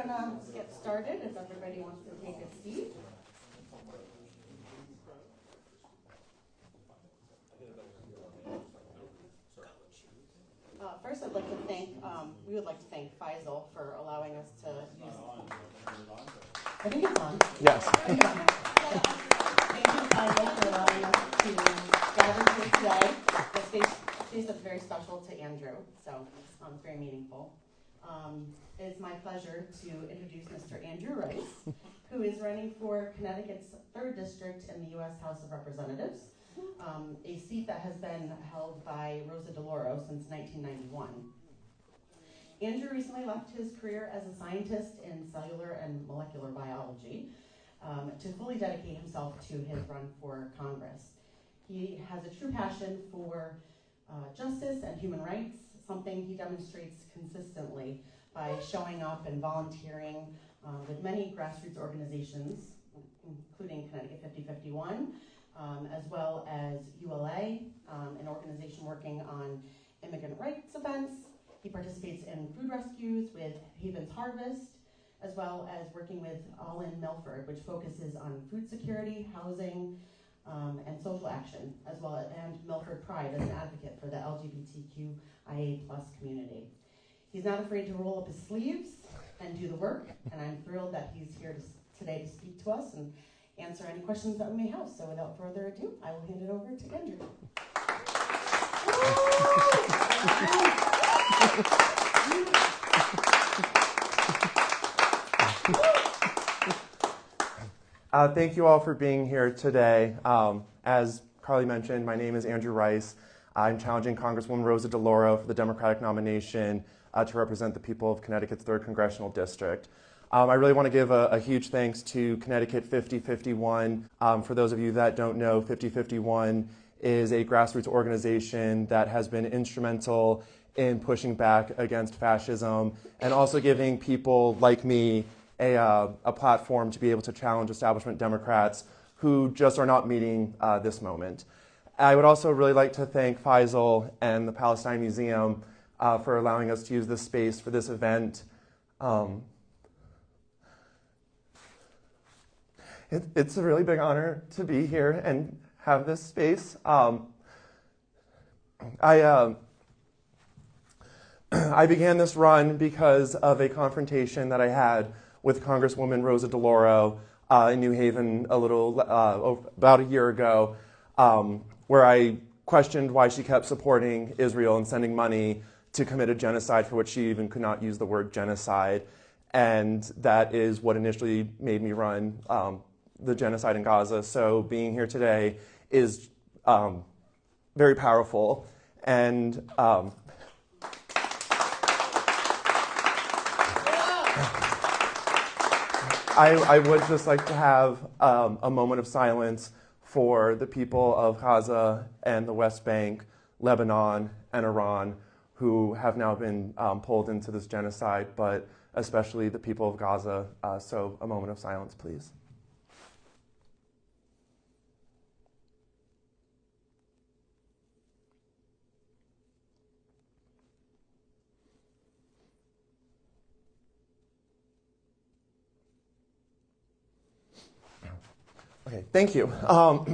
going to get started if everybody wants to take a seat. First, I'd like to thank, we would like to thank Faisal for allowing us to use, I think it's on. Yes. Thank you, Faisal, for allowing us to gather here today. The space that's very special to Andrew, so it's very meaningful. It is my pleasure to introduce Mr. Andrew Rice, who is running for Connecticut's 3rd District in the U.S. House of Representatives, a seat that has been held by Rosa DeLauro since 1991. Andrew recently left his career as a scientist in cellular and molecular biology to fully dedicate himself to his run for Congress. He has a true passion for justice and human rights, something he demonstrates consistently by showing up and volunteering with many grassroots organizations, including Connecticut 5051, as well as ULA, an organization working on immigrant rights events. He participates in food rescues with Haven's Harvest, as well as working with All in Milford, which focuses on food security, housing, and social action, as well as and Milford Pride as an advocate for the LGBTQIA+ community. He's not afraid to roll up his sleeves and do the work, and I'm thrilled that he's here today to speak to us and answer any questions that we may have. So without further ado, I will hand it over to Andrew. Thank you all for being here today. As Carly mentioned, my name is Andrew Rice. I'm challenging Congresswoman Rosa DeLauro for the Democratic nomination to represent the people of Connecticut's 3rd Congressional District. I really want to give a huge thanks to Connecticut 5051. For those of you that don't know, 5051 is a grassroots organization that has been instrumental in pushing back against fascism and also giving people like me a platform to be able to challenge establishment Democrats who just are not meeting this moment. I would also really like to thank Faisal and the Palestine Museum for allowing us to use this space for this event. It's a really big honor to be here and have this space. I began this run because of a confrontation that I had with Congresswoman Rosa DeLauro in New Haven about a year ago, where I questioned why she kept supporting Israel and sending money to commit a genocide for which she even could not use the word genocide. And that is what initially made me run the genocide in Gaza. So being here today is very powerful. And I would just like to have a moment of silence for the people of Gaza and the West Bank, Lebanon, and Iran, who have now been pulled into this genocide, but especially the people of Gaza. So a moment of silence, please. Okay, thank you.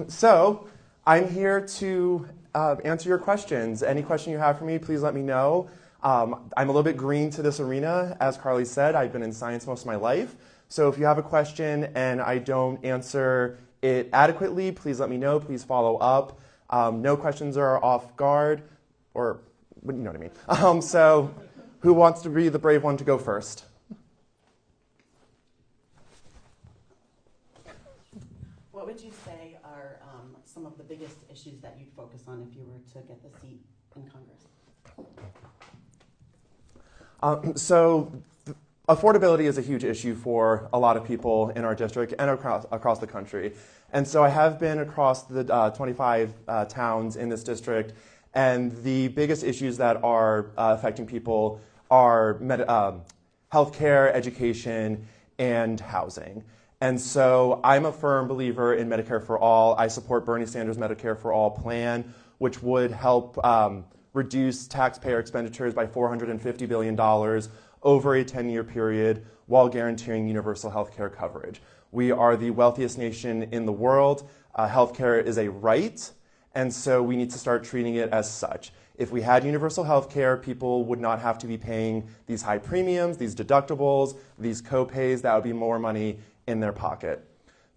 So I'm here to answer your questions. Any question you have for me, please let me know. I'm a little bit green to this arena. As Carly said, I've been in science most of my life. So if you have a question and I don't answer it adequately, please let me know. Please follow up. No questions are off guard, or you know what I mean. So who wants to be the brave one to go first? What would you say are some of the biggest issues that you'd focus on if you were to get the seat in Congress? So affordability is a huge issue for a lot of people in our district and across the country. And so I have been across the 25 towns in this district, and the biggest issues that are affecting people are healthcare, education, and housing. And so I'm a firm believer in Medicare for All. I support Bernie Sanders' Medicare for All plan, which would help reduce taxpayer expenditures by $450 billion over a 10-year period while guaranteeing universal health care coverage. We are the wealthiest nation in the world. Health care is a right, and so we need to start treating it as such. If we had universal health care, people would not have to be paying these high premiums, these deductibles, these co-pays. That would be more money in their pocket.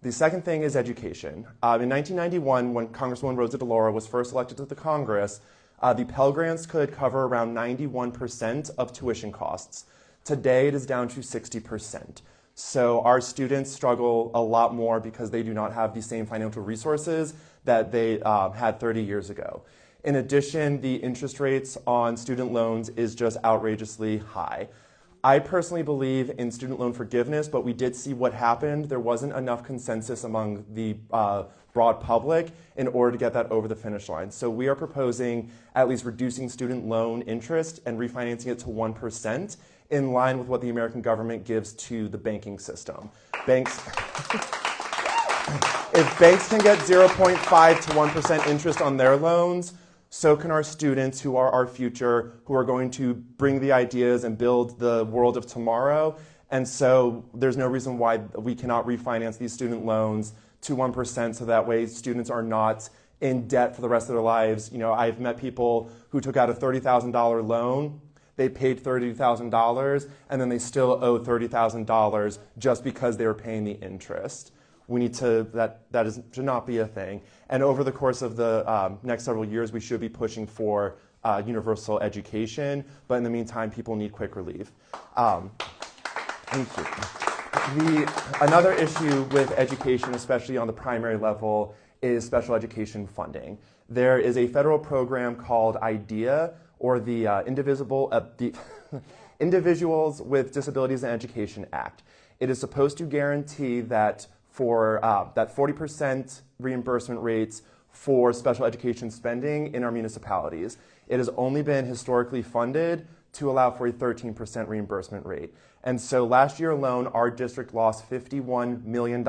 The second thing is education. In 1991, when Congresswoman Rosa DeLauro was first elected to the Congress, the Pell Grants could cover around 91% of tuition costs. Today, it is down to 60%. So our students struggle a lot more because they do not have the same financial resources that they had 30 years ago. In addition, the interest rates on student loans is just outrageously high. I personally believe in student loan forgiveness, but we did see what happened. There wasn't enough consensus among the broad public in order to get that over the finish line. So we are proposing at least reducing student loan interest and refinancing it to 1% in line with what the American government gives to the banking system. If banks can get 0.5 to 1% interest on their loans, so can our students who are our future, who are going to bring the ideas and build the world of tomorrow. And so there's no reason why we cannot refinance these student loans to 1% so that way students are not in debt for the rest of their lives. You know, I've met people who took out a $30,000 loan, they paid $30,000, and then they still owe $30,000 just because they were paying the interest. We need to, should not be a thing. And over the course of the next several years, we should be pushing for universal education. But in the meantime, people need quick relief. Thank you. Another issue with education, especially on the primary level, is special education funding. There is a federal program called IDEA, or the Individuals with Disabilities in Education Act. It is supposed to guarantee that for that 40% reimbursement rates for special education spending in our municipalities. It has only been historically funded to allow for a 13% reimbursement rate. And so last year alone, our district lost $51 million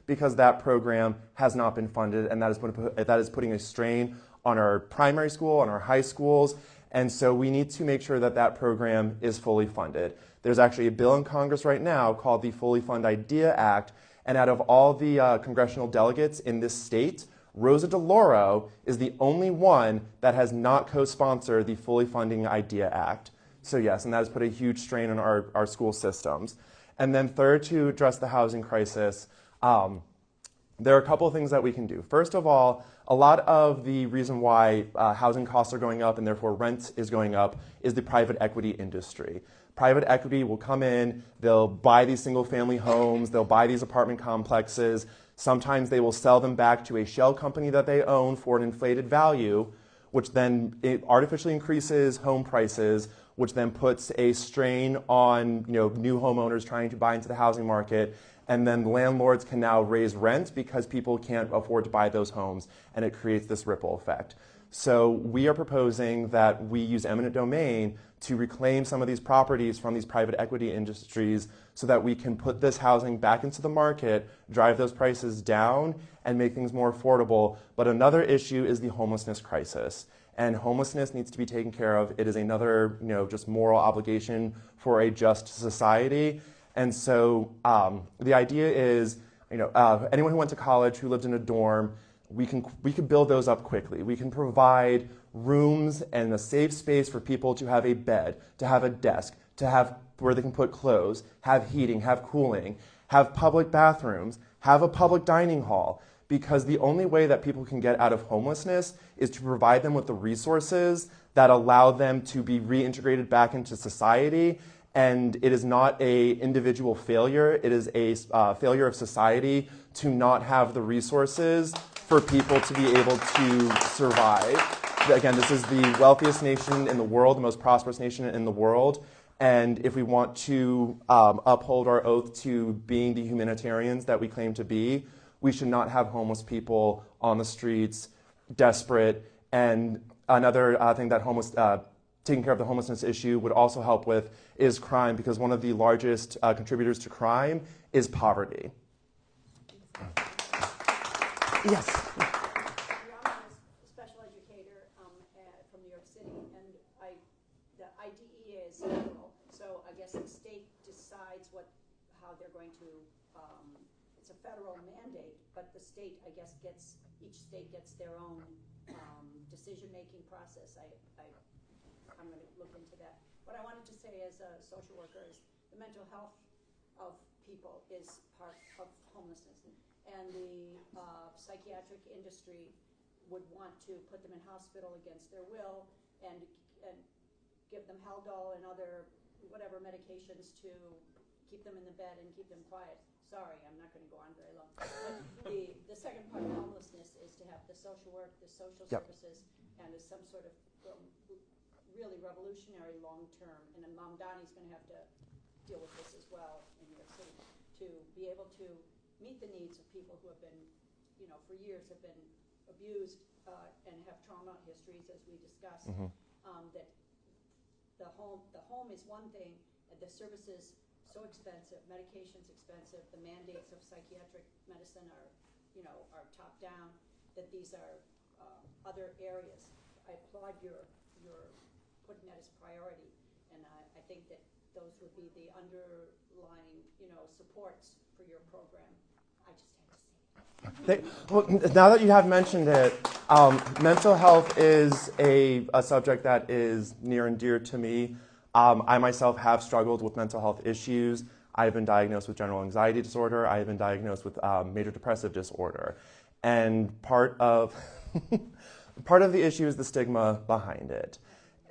because that program has not been funded, and that is putting a strain on our primary school, on our high schools, and so we need to make sure that that program is fully funded. There's actually a bill in Congress right now called the Fully Fund IDEA Act, and out of all the congressional delegates in this state, Rosa DeLauro is the only one that has not co-sponsored the Fully Funding IDEA Act. So yes, and that has put a huge strain on our school systems. And then third, to address the housing crisis, there are a couple of things that we can do. First of all, a lot of the reason why housing costs are going up and therefore rent is going up is the private equity industry. Private equity will come in, they'll buy these single-family homes, they'll buy these apartment complexes. Sometimes they will sell them back to a shell company that they own for an inflated value, which then artificially increases home prices, which then puts a strain on new homeowners trying to buy into the housing market. And then landlords can now raise rent because people can't afford to buy those homes, and it creates this ripple effect. So we are proposing that we use eminent domain to reclaim some of these properties from these private equity industries so that we can put this housing back into the market, drive those prices down, and make things more affordable. But another issue is the homelessness crisis. And homelessness needs to be taken care of. It is another, just moral obligation for a just society. And so the idea is, anyone who went to college, who lived in a dorm, we can build those up quickly. We can provide rooms and a safe space for people to have a bed, to have a desk, to have where they can put clothes, have heating, have cooling, have public bathrooms, have a public dining hall. Because the only way that people can get out of homelessness is to provide them with the resources that allow them to be reintegrated back into society. And it is not an individual failure, it is a failure of society to not have the resources for people to be able to survive. Again, this is the wealthiest nation in the world, the most prosperous nation in the world. And if we want to uphold our oath to being the humanitarians that we claim to be, we should not have homeless people on the streets, desperate. And another thing that taking care of the homelessness issue would also help with is crime, because one of the largest contributors to crime is poverty. Yes. I'm a special educator from New York City, and the IDEA is federal, so I guess how they're going to, it's a federal mandate, but the state, I guess, each state gets their own decision-making process. I'm going to look into that. What I wanted to say as a social worker is the mental health of people is part of homelessness. And the psychiatric industry would want to put them in hospital against their will and give them Haldol and other whatever medications to keep them in the bed and keep them quiet. Sorry, I'm not going to go on very long. But the second part of homelessness is to have the social work, the social services, and as some sort of really revolutionary long-term, and then Mom Donnie's going to have to deal with this as well in New York City, to be able to meet the needs of people who have been, for years have been abused and have trauma histories, as we discussed. That the home is one thing, and the services so expensive, medication's expensive, the mandates of psychiatric medicine are top down. That these are other areas. I applaud your putting that as priority, and I think that those would be the underlying, supports for your program. I just had to say it. Well, now that you have mentioned it, mental health is a subject that is near and dear to me. I myself have struggled with mental health issues. I've been diagnosed with general anxiety disorder. I have been diagnosed with major depressive disorder. And part of the issue is the stigma behind it.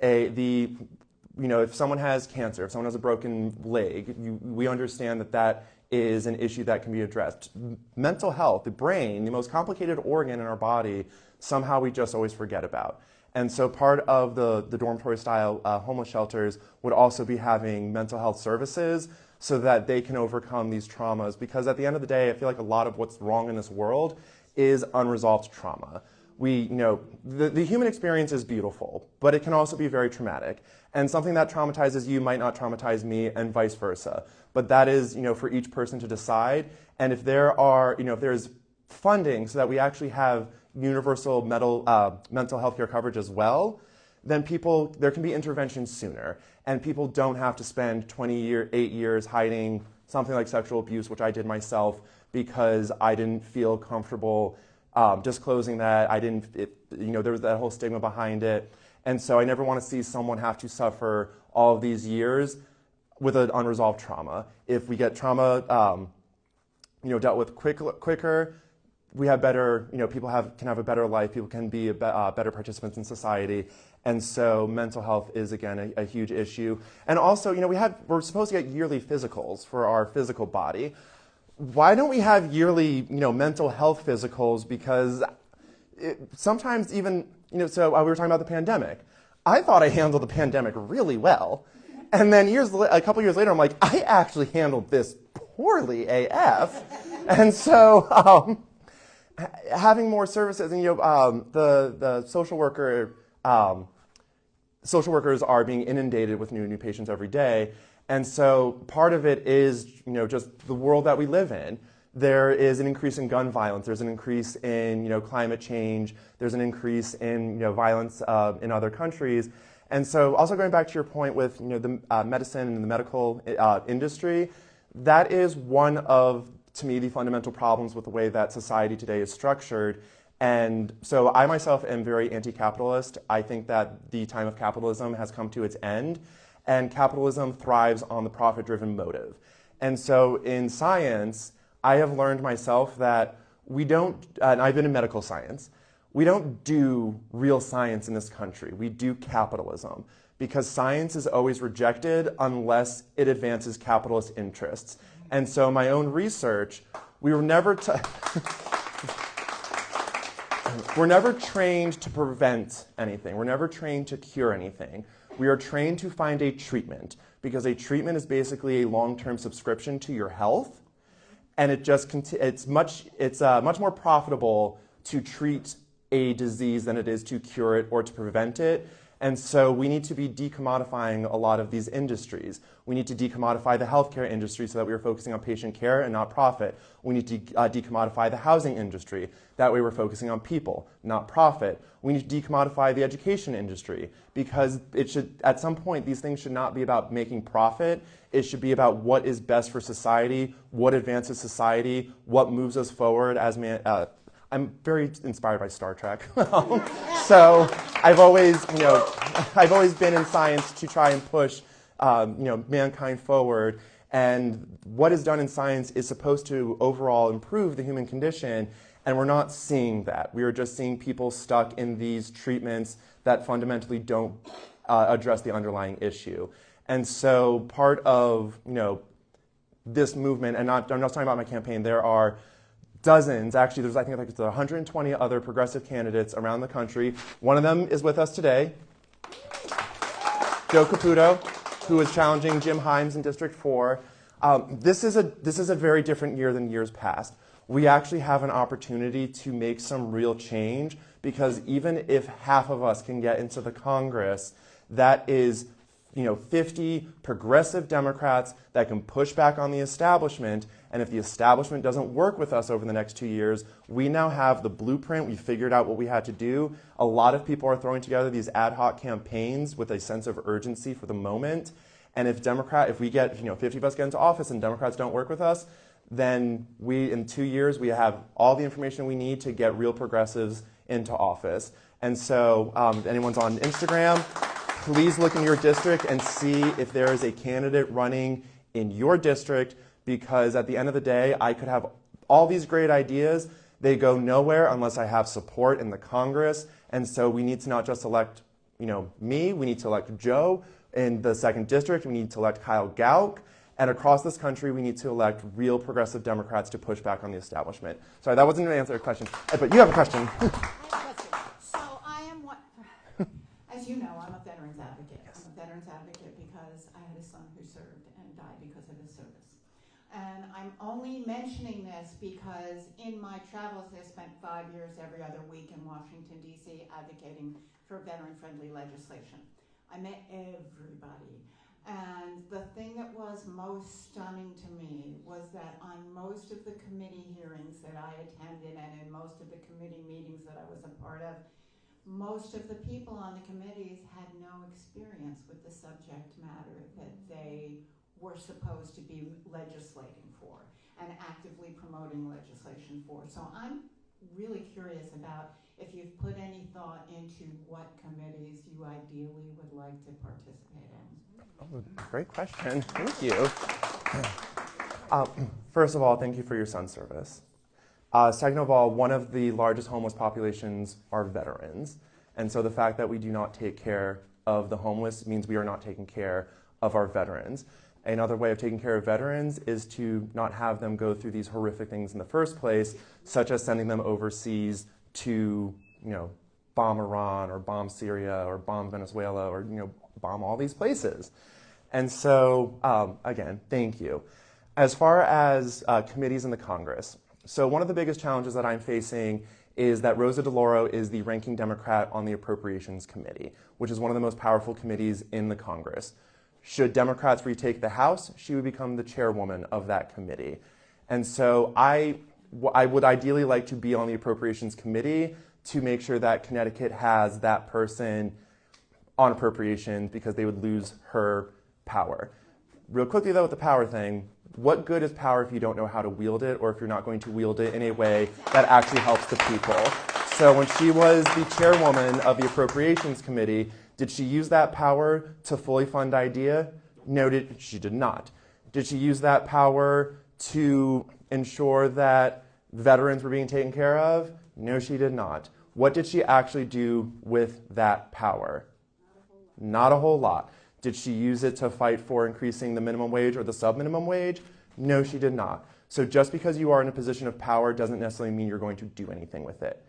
If someone has cancer, if someone has a broken leg, we understand that is an issue that can be addressed. Mental health, the brain, the most complicated organ in our body, somehow we just always forget about. And so part of the dormitory-style homeless shelters would also be having mental health services so that they can overcome these traumas. Because at the end of the day, I feel like a lot of what's wrong in this world is unresolved trauma. The human experience is beautiful, but it can also be very traumatic. And something that traumatizes you might not traumatize me, and vice versa. But that is, for each person to decide. And if there's funding so that we actually have universal mental health care coverage as well, then there can be intervention sooner. And people don't have to spend 8 years hiding something like sexual abuse, which I did myself, because I didn't feel comfortable disclosing that. There was that whole stigma behind it. And so I never want to see someone have to suffer all of these years with an unresolved trauma. If we get trauma, dealt with quicker, we have better, people can have a better life, people can be better participants in society. And so mental health is, again, a huge issue. And also, we're supposed to get yearly physicals for our physical body. Why don't we have yearly, mental health physicals? Because sometimes even, so we were talking about the pandemic. I thought I handled the pandemic really well. And then a couple years later, I'm like, I actually handled this poorly AF. And so having more services, and the social workers are being inundated with new patients every day. And so part of it is, just the world that we live in. There is an increase in gun violence. There's an increase in, climate change. There's an increase in, violence in other countries. And so also going back to your point with, the medicine and the medical industry, that is one of, to me, the fundamental problems with the way that society today is structured. And so I myself am very anti-capitalist. I think that the time of capitalism has come to its end. And capitalism thrives on the profit-driven motive. And so in science, I have learned myself that we don't, and I've been in medical science, we don't do real science in this country. We do capitalism. Because science is always rejected unless it advances capitalist interests. And so my own research, we're never trained to prevent anything. We're never trained to cure anything. We are trained to find a treatment, because a treatment is basically a long-term subscription to your health, and it's much more profitable to treat a disease than it is to cure it or to prevent it. And so we need to be decommodifying a lot of these industries. We need to decommodify the healthcare industry so that we are focusing on patient care and not profit. We need to decommodify the housing industry. That way we're focusing on people, not profit. We need to decommodify the education industry because it should, at some point, these things should not be about making profit. It should be about what is best for society, what advances society, what moves us forward as I'm very inspired by Star Trek. So I've always been in science to try and push, mankind forward. And what is done in science is supposed to overall improve the human condition, and we're not seeing that. We are just seeing people stuck in these treatments that fundamentally don't address the underlying issue. And so part of, this movement, and I'm not talking about my campaign, there are dozens, actually there's I think 120 other progressive candidates around the country. One of them is with us today, Joe Caputo, who is challenging Jim Himes in District 4. This is a very different year than years past. We actually have an opportunity to make some real change because even if half of us can get into the Congress, that is 50 progressive Democrats that can push back on the establishment. And if the establishment doesn't work with us over the next 2 years, we now have the blueprint. We figured out what we had to do. A lot of people are throwing together these ad hoc campaigns with a sense of urgency for the moment. And if we get 50 of us get into office and Democrats don't work with us, then in 2 years we have all the information we need to get real progressives into office. And so if anyone's on Instagram, please look in your district and see if there is a candidate running in your district, because at the end of the day, I could have all these great ideas. They go nowhere unless I have support in the Congress. And so we need to not just elect me, we need to elect Joe in the 2nd District, we need to elect Kyle Gauck, and across this country we need to elect real progressive Democrats to push back on the establishment. Sorry, that wasn't an answer to your question, but you have a question. I have a question. So I am one, as you know, I'm a veterans advocate. Yes. I'm a veterans advocate because I had a son who served and died because of his service. And I'm only mentioning this because in my travels, I spent 5 years every other week in Washington, D.C. advocating for veteran-friendly legislation. I met everybody. And the thing that was most stunning to me was that on most of the committee hearings that I attended and in most of the committee meetings that I was a part of, most of the people on the committees had no experience with the subject matter that they were supposed to be legislating for and actively promoting legislation for. So I'm really curious about if you've put any thought into what committees you ideally would like to participate in. Oh, great question. Thank you. First of all, thank you for your son's service. Second of all, one of the largest homeless populations are veterans. And so the fact that we do not take care of the homeless means we are not taking care of our veterans. Another way of taking care of veterans is to not have them go through these horrific things in the first place, such as sending them overseas to, bomb Iran or bomb Syria or bomb Venezuela or, bomb all these places. And so, again, thank you. As far as committees in the Congress, so one of the biggest challenges that I'm facing is that Rosa DeLauro is the ranking Democrat on the Appropriations Committee, which is one of the most powerful committees in the Congress. Should Democrats retake the House, she would become the chairwoman of that committee. And so I would ideally like to be on the Appropriations Committee to make sure that Connecticut has that person on appropriations because they would lose her power. Real quickly though with the power thing, what good is power if you don't know how to wield it or if you're not going to wield it in a way that actually helps the people? So when she was the chairwoman of the Appropriations Committee, did she use that power to fully fund IDEA? No, she did not. Did she use that power to ensure that veterans were being taken care of? No, she did not. What did she actually do with that power? Not a whole lot. Did she use it to fight for increasing the minimum wage or the sub-minimum wage? No, she did not. So just because you are in a position of power doesn't necessarily mean you're going to do anything with it.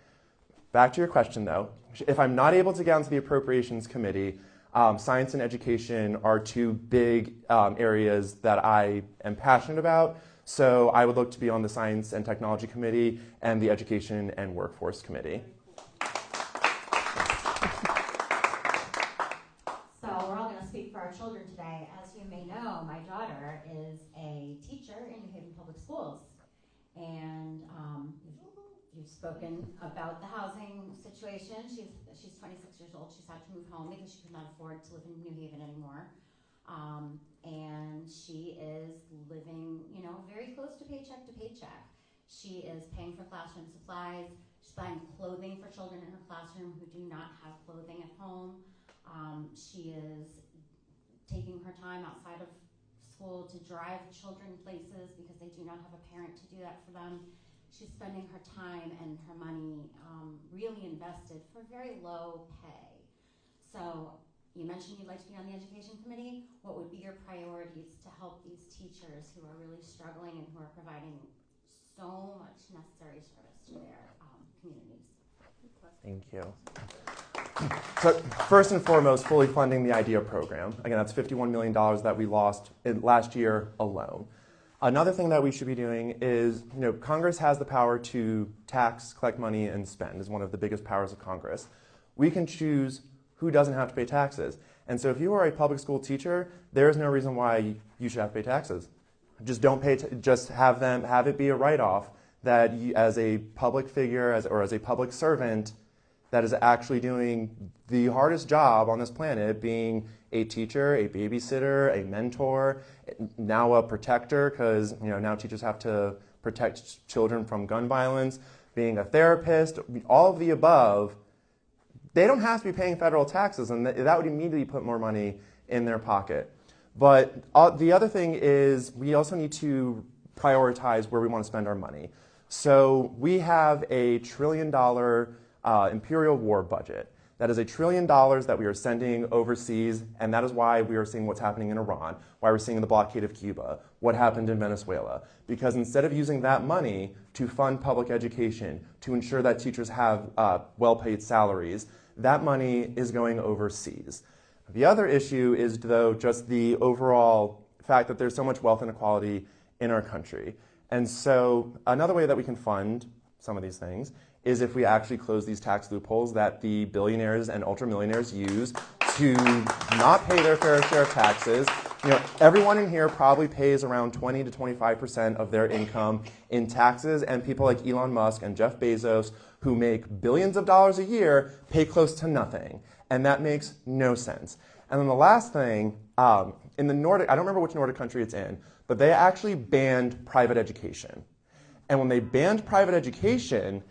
Back to your question, though. If I'm not able to get onto the Appropriations Committee, science and education are two big areas that I am passionate about. So I would look to be on the Science and Technology Committee and the Education and Workforce Committee. children today. As you may know, my daughter is a teacher in New Haven Public Schools. And you've spoken about the housing situation. She's 26 years old. She's had to move home because she could not afford to live in New Haven anymore. And she is living, very close to paycheck to paycheck. She is paying for classroom supplies. She's buying clothing for children in her classroom who do not have clothing at home. She is taking her time outside of school to drive children places because they do not have a parent to do that for them. She's spending her time and her money really invested for very low pay. So you mentioned you'd like to be on the education committee. What would be your priorities to help these teachers who are really struggling and who are providing so much necessary service to their communities? Thank you. So first and foremost, fully funding the IDEA program. Again, that's $51 million that we lost last year alone. Another thing that we should be doing is, Congress has the power to tax, collect money, and spend, is one of the biggest powers of Congress. We can choose who doesn't have to pay taxes. And so if you are a public school teacher, there is no reason why you should have to pay taxes. Just don't pay, just have it be a write-off that you, as a public figure or as a public servant that is actually doing the hardest job on this planet, being a teacher, a babysitter, a mentor, now a protector, because now teachers have to protect children from gun violence, being a therapist, all of the above. They don't have to be paying federal taxes, and that would immediately put more money in their pocket. But the other thing is we also need to prioritize where we want to spend our money. So we have a $1 trillion imperial war budget. That is $1 trillion that we are sending overseas, and that is why we are seeing what's happening in Iran, why we're seeing the blockade of Cuba, what happened in Venezuela. Because instead of using that money to fund public education, to ensure that teachers have well-paid salaries, that money is going overseas. The other issue is, though, just the overall fact that there's so much wealth inequality in our country. And so another way that we can fund some of these things is if we actually close these tax loopholes that the billionaires and ultramillionaires use to not pay their fair share of taxes. Everyone in here probably pays around 20 to 25% of their income in taxes, and people like Elon Musk and Jeff Bezos, who make billions of dollars a year, pay close to nothing. And that makes no sense. And then the last thing, in the Nordic, I don't remember which Nordic country it's in, but they actually banned private education. And when they banned private education,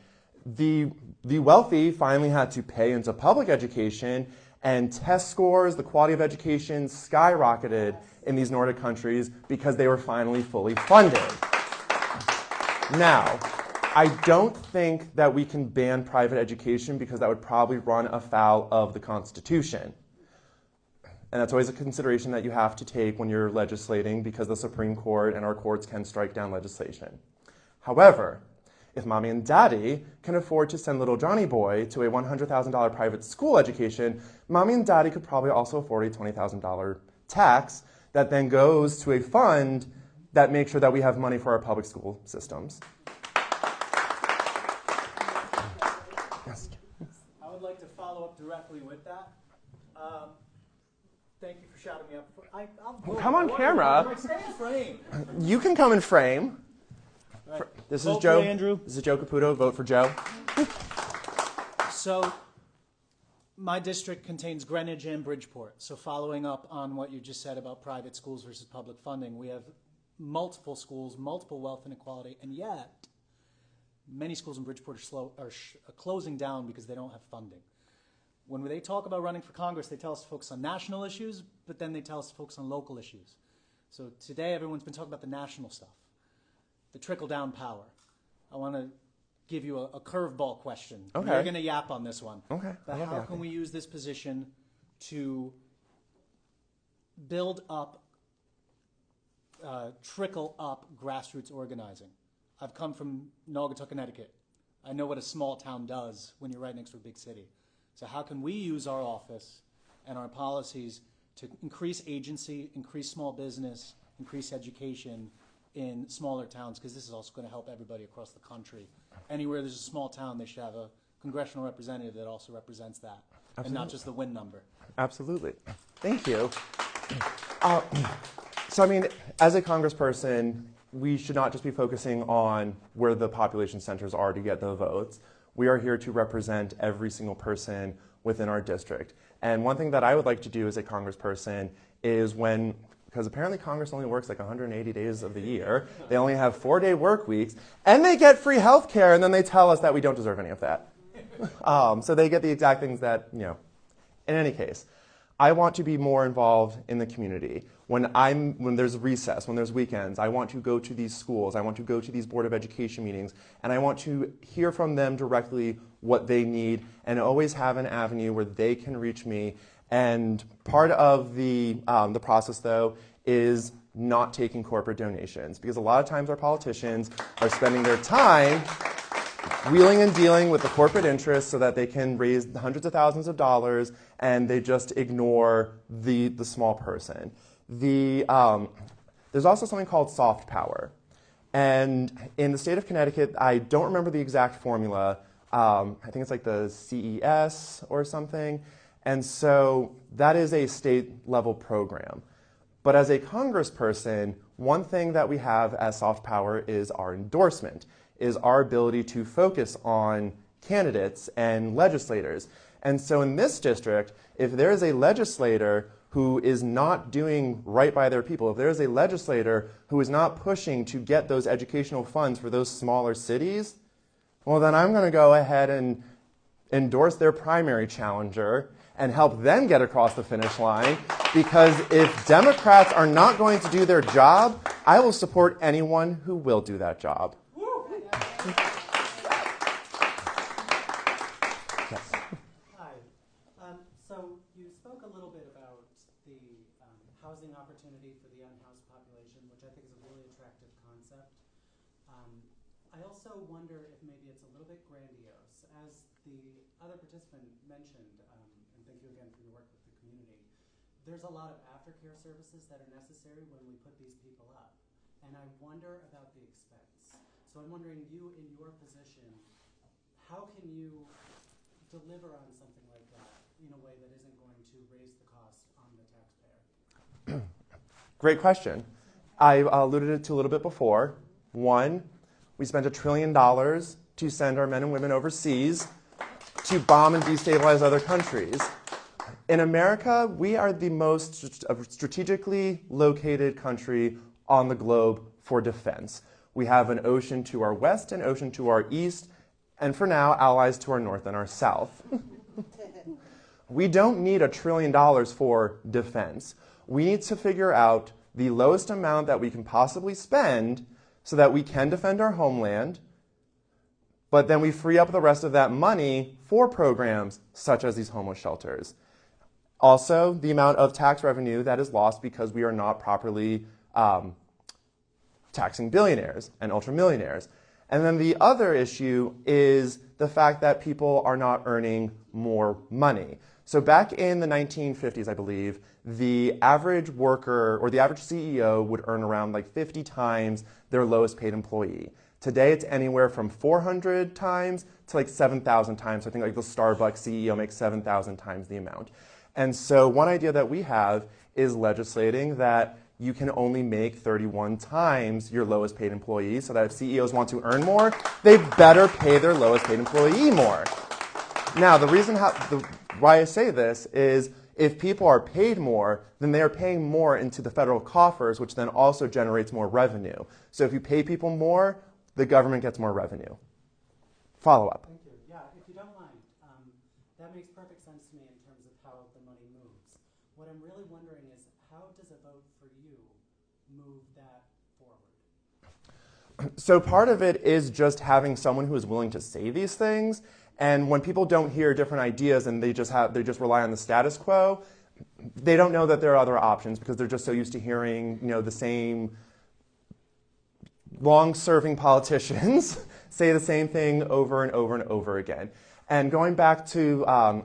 the wealthy finally had to pay into public education, and test scores, the quality of education skyrocketed in these Nordic countries because they were finally fully funded. Now, I don't think that we can ban private education because that would probably run afoul of the Constitution. And that's always a consideration that you have to take when you're legislating, because the Supreme Court and our courts can strike down legislation. However, if mommy and daddy can afford to send little Johnny boy to a $100,000 private school education, mommy and daddy could probably also afford a $20,000 tax that then goes to a fund that makes sure that we have money for our public school systems. Yes. I would like to follow up directly with that. Thank you for shouting me up. Come on camera. Stay in frame. You can come in frame. Right. This is Vote Joe. for Andrew. This is Joe Caputo. Vote for Joe. So my district contains Greenwich and Bridgeport. So following up on what you just said about private schools versus public funding, we have multiple schools, multiple wealth inequality, and yet many schools in Bridgeport are closing down because they don't have funding. When they talk about running for Congress, they tell us to focus on national issues, but then they tell us to focus on local issues. So today everyone's been talking about the national stuff, the trickle-down power. I want to give you a curveball question. Okay. You're going to yap on this one. Okay. But how can we use this position to build up, trickle up grassroots organizing? I've come from Naugatuck, Connecticut. I know what a small town does when you're right next to a big city. So how can we use our office and our policies to increase agency, increase small business, increase education in smaller towns? Because this is also going to help everybody across the country. Anywhere there's a small town, they should have a congressional representative that also represents that. Absolutely. And not just the win number. Absolutely. Thank you. So, I mean, as a congressperson, we should not just be focusing on where the population centers are to get the votes. We are here to represent every single person within our district. And one thing that I would like to do as a congressperson is because apparently Congress only works like 180 days of the year, they only have 4-day work weeks, and they get free health care, and then they tell us that we don't deserve any of that. So they get the exact things that, in any case. I want to be more involved in the community. When there's recess, when there's weekends, I want to go to these schools, I want to go to these Board of Education meetings, and I want to hear from them directly what they need and always have an avenue where they can reach me. And part of the process, though, is not taking corporate donations, because a lot of times our politicians are spending their time wheeling and dealing with the corporate interests so that they can raise hundreds of thousands of dollars, and they just ignore the small person. There's also something called soft power. And in the state of Connecticut, I don't remember the exact formula. I think it's like the CES or something. And so that is a state-level program. But as a congressperson, one thing that we have as soft power is our endorsement, is our ability to focus on candidates and legislators. And so in this district, if there is a legislator who is not doing right by their people, if there is a legislator who is not pushing to get those educational funds for those smaller cities, well, then I'm going to go ahead and endorse their primary challenger and help them get across the finish line, because if Democrats are not going to do their job, I will support anyone who will do that job. Hi. So you spoke a little bit about the housing opportunity for the unhoused population, which I think is a really attractive concept. I also wonder if maybe it's a little bit grandiose. As the other participant mentioned, and thank you again for your work with the community, there's a lot of aftercare services that are necessary when we put these people up. And I wonder about the expense. So I'm wondering, you in your position, how can you deliver on something like that in a way that isn't going to raise the cost on the taxpayer? Great question. I alluded to a little bit before. One, we spent $1 trillion to send our men and women overseas to bomb and destabilize other countries. In America, we are the most strategically located country on the globe for defense. We have an ocean to our west, an ocean to our east, and for now, allies to our north and our south. We don't need $1 trillion for defense. We need to figure out the lowest amount that we can possibly spend so that we can defend our homeland, but then we free up the rest of that money for programs such as these homeless shelters. Also, the amount of tax revenue that is lost because we are not properly taxing billionaires and ultramillionaires. And then the other issue is the fact that people are not earning more money. So back in the 1950s, I believe, the average worker or the average CEO would earn around like 50 times their lowest paid employee. Today, it's anywhere from 400 times to like 7,000 times. So I think like the Starbucks CEO makes 7,000 times the amount. And so one idea that we have is legislating that you can only make 31 times your lowest paid employee, so that if CEOs want to earn more, they better pay their lowest paid employee more. Now, the reason why I say this is if people are paid more, then they are paying more into the federal coffers, which then also generates more revenue. So if you pay people more, the government gets more revenue. Follow up. Thank you. Yeah, if you don't mind, that makes perfect sense to me in terms of how the money moves. What I'm really wondering is, how does a vote for you move that forward? So part of it is just having someone who is willing to say these things. And when people don't hear different ideas and they just rely on the status quo, they don't know that there are other options because they're just so used to hearing, the same long-serving politicians say the same thing over and over and over again. And going back to, I'm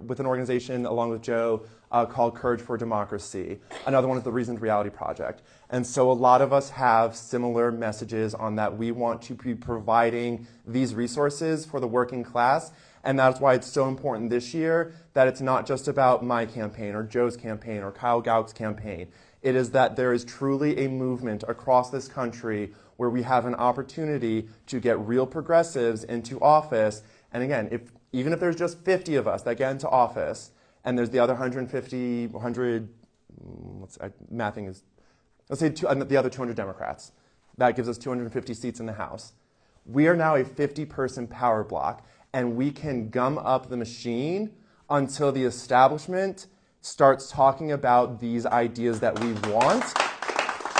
with an organization along with Joe called Courage for Democracy. Another one is the Reasoned Reality Project. And so a lot of us have similar messages on that we want to be providing these resources for the working class. And that's why it's so important this year that it's not just about my campaign or Joe's campaign or Kyle Gauck's campaign. It is that there is truly a movement across this country where we have an opportunity to get real progressives into office. And again, even if there's just 50 of us that get into office, and there's the other 150, 100, mathing is, let's say the other 200 Democrats. That gives us 250 seats in the House. We are now a 50-person power block, and we can gum up the machine until the establishment starts talking about these ideas that we want.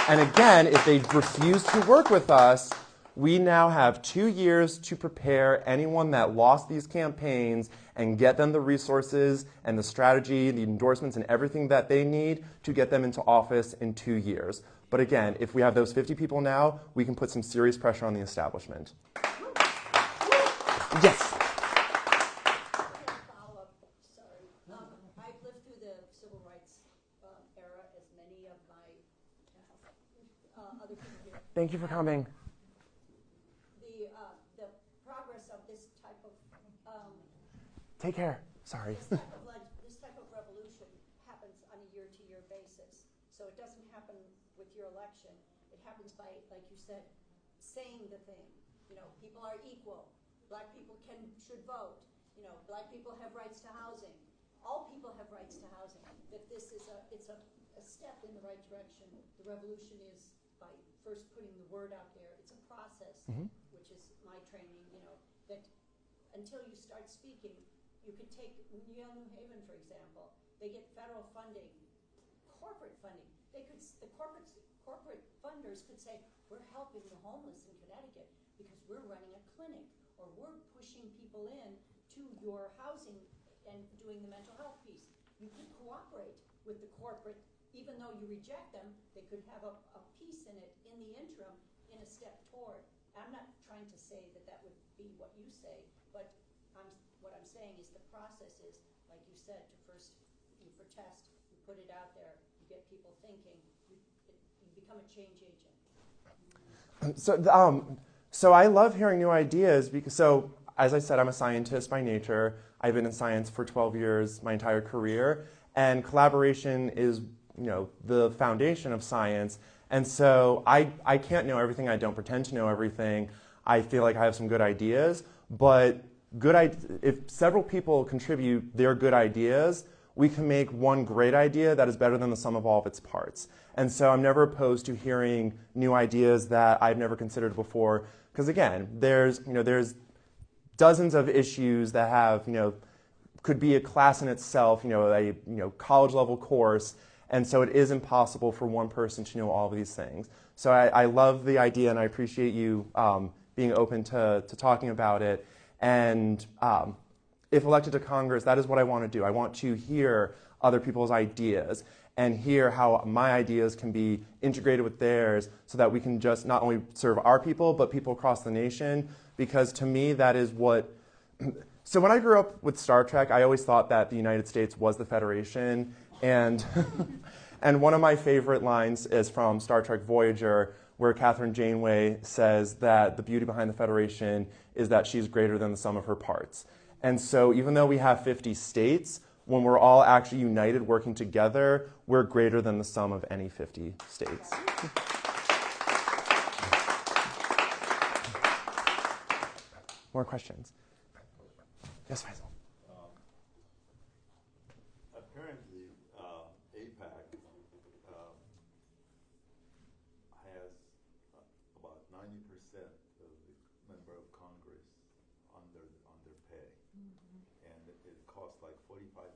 And again, if they refuse to work with us, we now have 2 years to prepare anyone that lost these campaigns and get them the resources and the strategy, the endorsements, and everything that they need to get them into office in 2 years. But again, if we have those 50 people now, we can put some serious pressure on the establishment. Yes? Follow-up, sorry. I've lived through the civil rights era, as many of my other people here. Thank you for coming. The progress of this type of Take care. Sorry. this type of revolution happens on a year-to-year basis. So it doesn't happen with your election. It happens by, like you said, saying the thing. You know, people are equal. Black people should vote. You know, black people have rights to housing. All people have rights to housing. That this is it's a step in the right direction. The revolution is by first putting the word out there. It's a process, which is my training. You know, that until you start speaking, you could take New Haven, for example. They get federal funding, corporate funding. The corporate funders could say, we're helping the homeless in Connecticut because we're running a clinic, or we're pushing people in to your housing and doing the mental health piece. You could cooperate with the corporate, even though you reject them, they could have a piece in it in the interim in a step toward. I'm not trying to say that would be what you say, but what I'm saying is the process is, like you said, to first you protest, you put it out there, you get people thinking, you become a change agent. So I love hearing new ideas because, so as I said, I'm a scientist by nature. I've been in science for 12 years, my entire career, and collaboration is, the foundation of science. And so I can't know everything. I don't pretend to know everything. I feel like I have some good ideas, but if several people contribute their good ideas, we can make one great idea that is better than the sum of all of its parts. And so I'm never opposed to hearing new ideas that I've never considered before. Because again, there's dozens of issues that have, could be a class in itself, a college level course. And so it is impossible for one person to know all of these things. So I love the idea, and I appreciate you being open to talking about it. And if elected to Congress, that is what I want to do. I want to hear other people's ideas and hear how my ideas can be integrated with theirs so that we can just not only serve our people, but people across the nation. Because to me, that is what... So when I grew up with Star Trek, I always thought that the United States was the Federation. And, and one of my favorite lines is from Star Trek Voyager, where Catherine Janeway says that the beauty behind the Federation is that she's greater than the sum of her parts. And so even though we have 50 states, when we're all actually united working together, we're greater than the sum of any 50 states. More questions? Yes, Faisal. Apparently, AIPAC has about 90% of the member of Congress under pay, and it costs like $45,000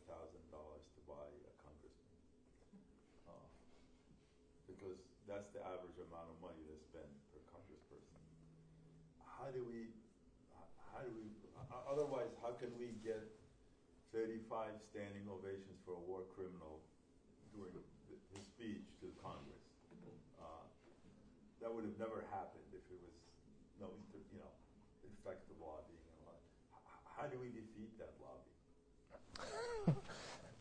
to buy a congressman, because that's the average amount of money they spend per congressperson. Otherwise, how can we get 35 standing ovations for a war criminal during his speech to Congress? That would have never happened if it was no, effective lobbying and all that. How do we defeat that lobby?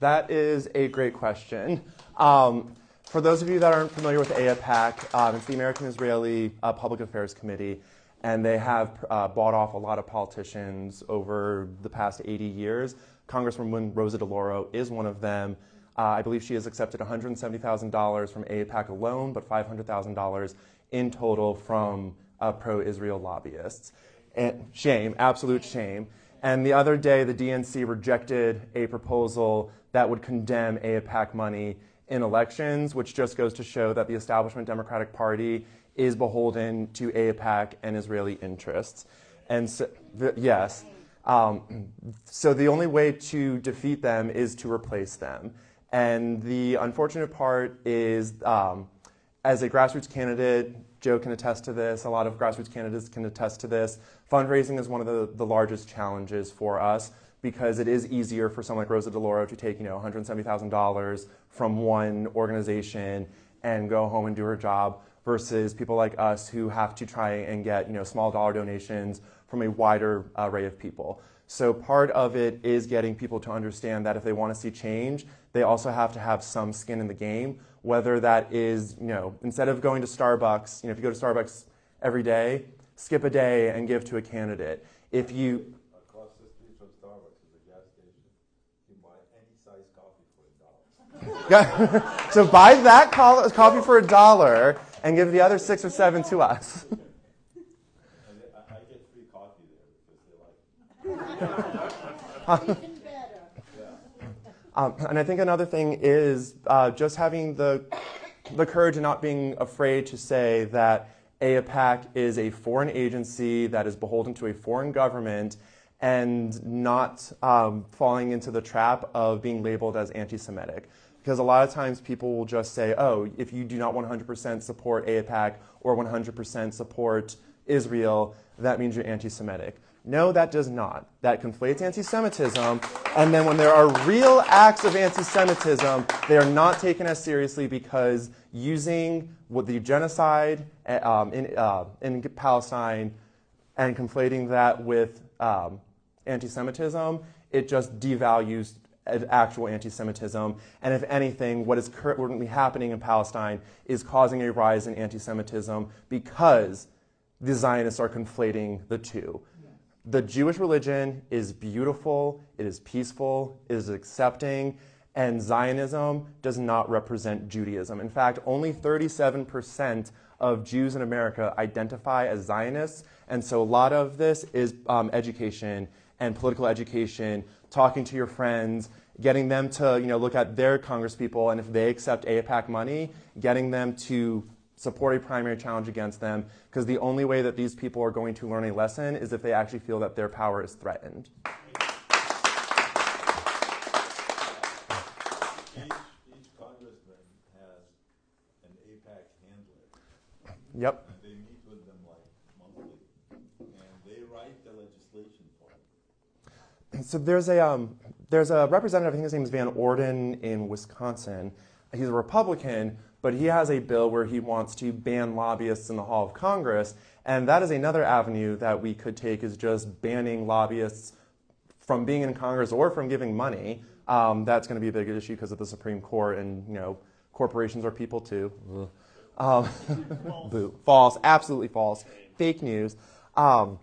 That is a great question. For those of you that aren't familiar with AIPAC, it's the American Israeli Public Affairs Committee. and they have bought off a lot of politicians over the past 80 years. Congresswoman Rosa DeLauro is one of them. I believe she has accepted $170,000 from AIPAC alone, but $500,000 in total from pro-Israel lobbyists. And shame, absolute shame. And the other day, the DNC rejected a proposal that would condemn AIPAC money in elections, which just goes to show that the establishment Democratic Party is beholden to AIPAC and Israeli interests. And so, yes. So the only way to defeat them is to replace them. And the unfortunate part is, as a grassroots candidate, Joe can attest to this, a lot of grassroots candidates can attest to this, fundraising is one of the largest challenges for us, because it is easier for someone like Rosa DeLauro to take, $170,000 from one organization and go home and do her job, versus people like us who have to try and get, small dollar donations from a wider array of people. So part of it is getting people to understand that if they want to see change, they also have to have some skin in the game, whether that is, instead of going to Starbucks, if you go to Starbucks every day, skip a day and give to a candidate. If you... Across the street from Starbucks is a gas station. You can buy any size coffee for $1. So buy that coffee for $1 and give the other 6 or 7 to us. I get free coffee there because they like it. Even better. And I think another thing is just having the courage and not being afraid to say that AIPAC is a foreign agency that is beholden to a foreign government, and not falling into the trap of being labeled as anti-Semitic. Because a lot of times people will just say, oh, if you do not 100% support AIPAC or 100% support Israel, that means you're anti-Semitic. No, that does not. That conflates anti-Semitism, and then when there are real acts of anti-Semitism, they are not taken as seriously, because using the genocide in Palestine and conflating that with anti-Semitism, it just devalues actual anti-Semitism. And if anything, what is currently happening in Palestine is causing a rise in anti-Semitism, because the Zionists are conflating the two. The Jewish religion is beautiful, it is peaceful, it is accepting, and Zionism does not represent Judaism. In fact, only 37% of Jews in America identify as Zionists, and so a lot of this is education and political education, talking to your friends, getting them to look at their congresspeople, and if they accept AIPAC money, getting them to support a primary challenge against them, because the only way that these people are going to learn a lesson is if they actually feel that their power is threatened. Each congressman has an AIPAC handler. Yep. And they meet with them monthly, and they write the legislation for them. So there's a representative, I think his name is Van Orden in Wisconsin. He's a Republican, but he has a bill where he wants to ban lobbyists in the hall of Congress, and that is another avenue that we could take, is just banning lobbyists from being in Congress or from giving money. That's going to be a big issue because of the Supreme Court, and corporations are people too. Boo. False, absolutely false. Fake news. But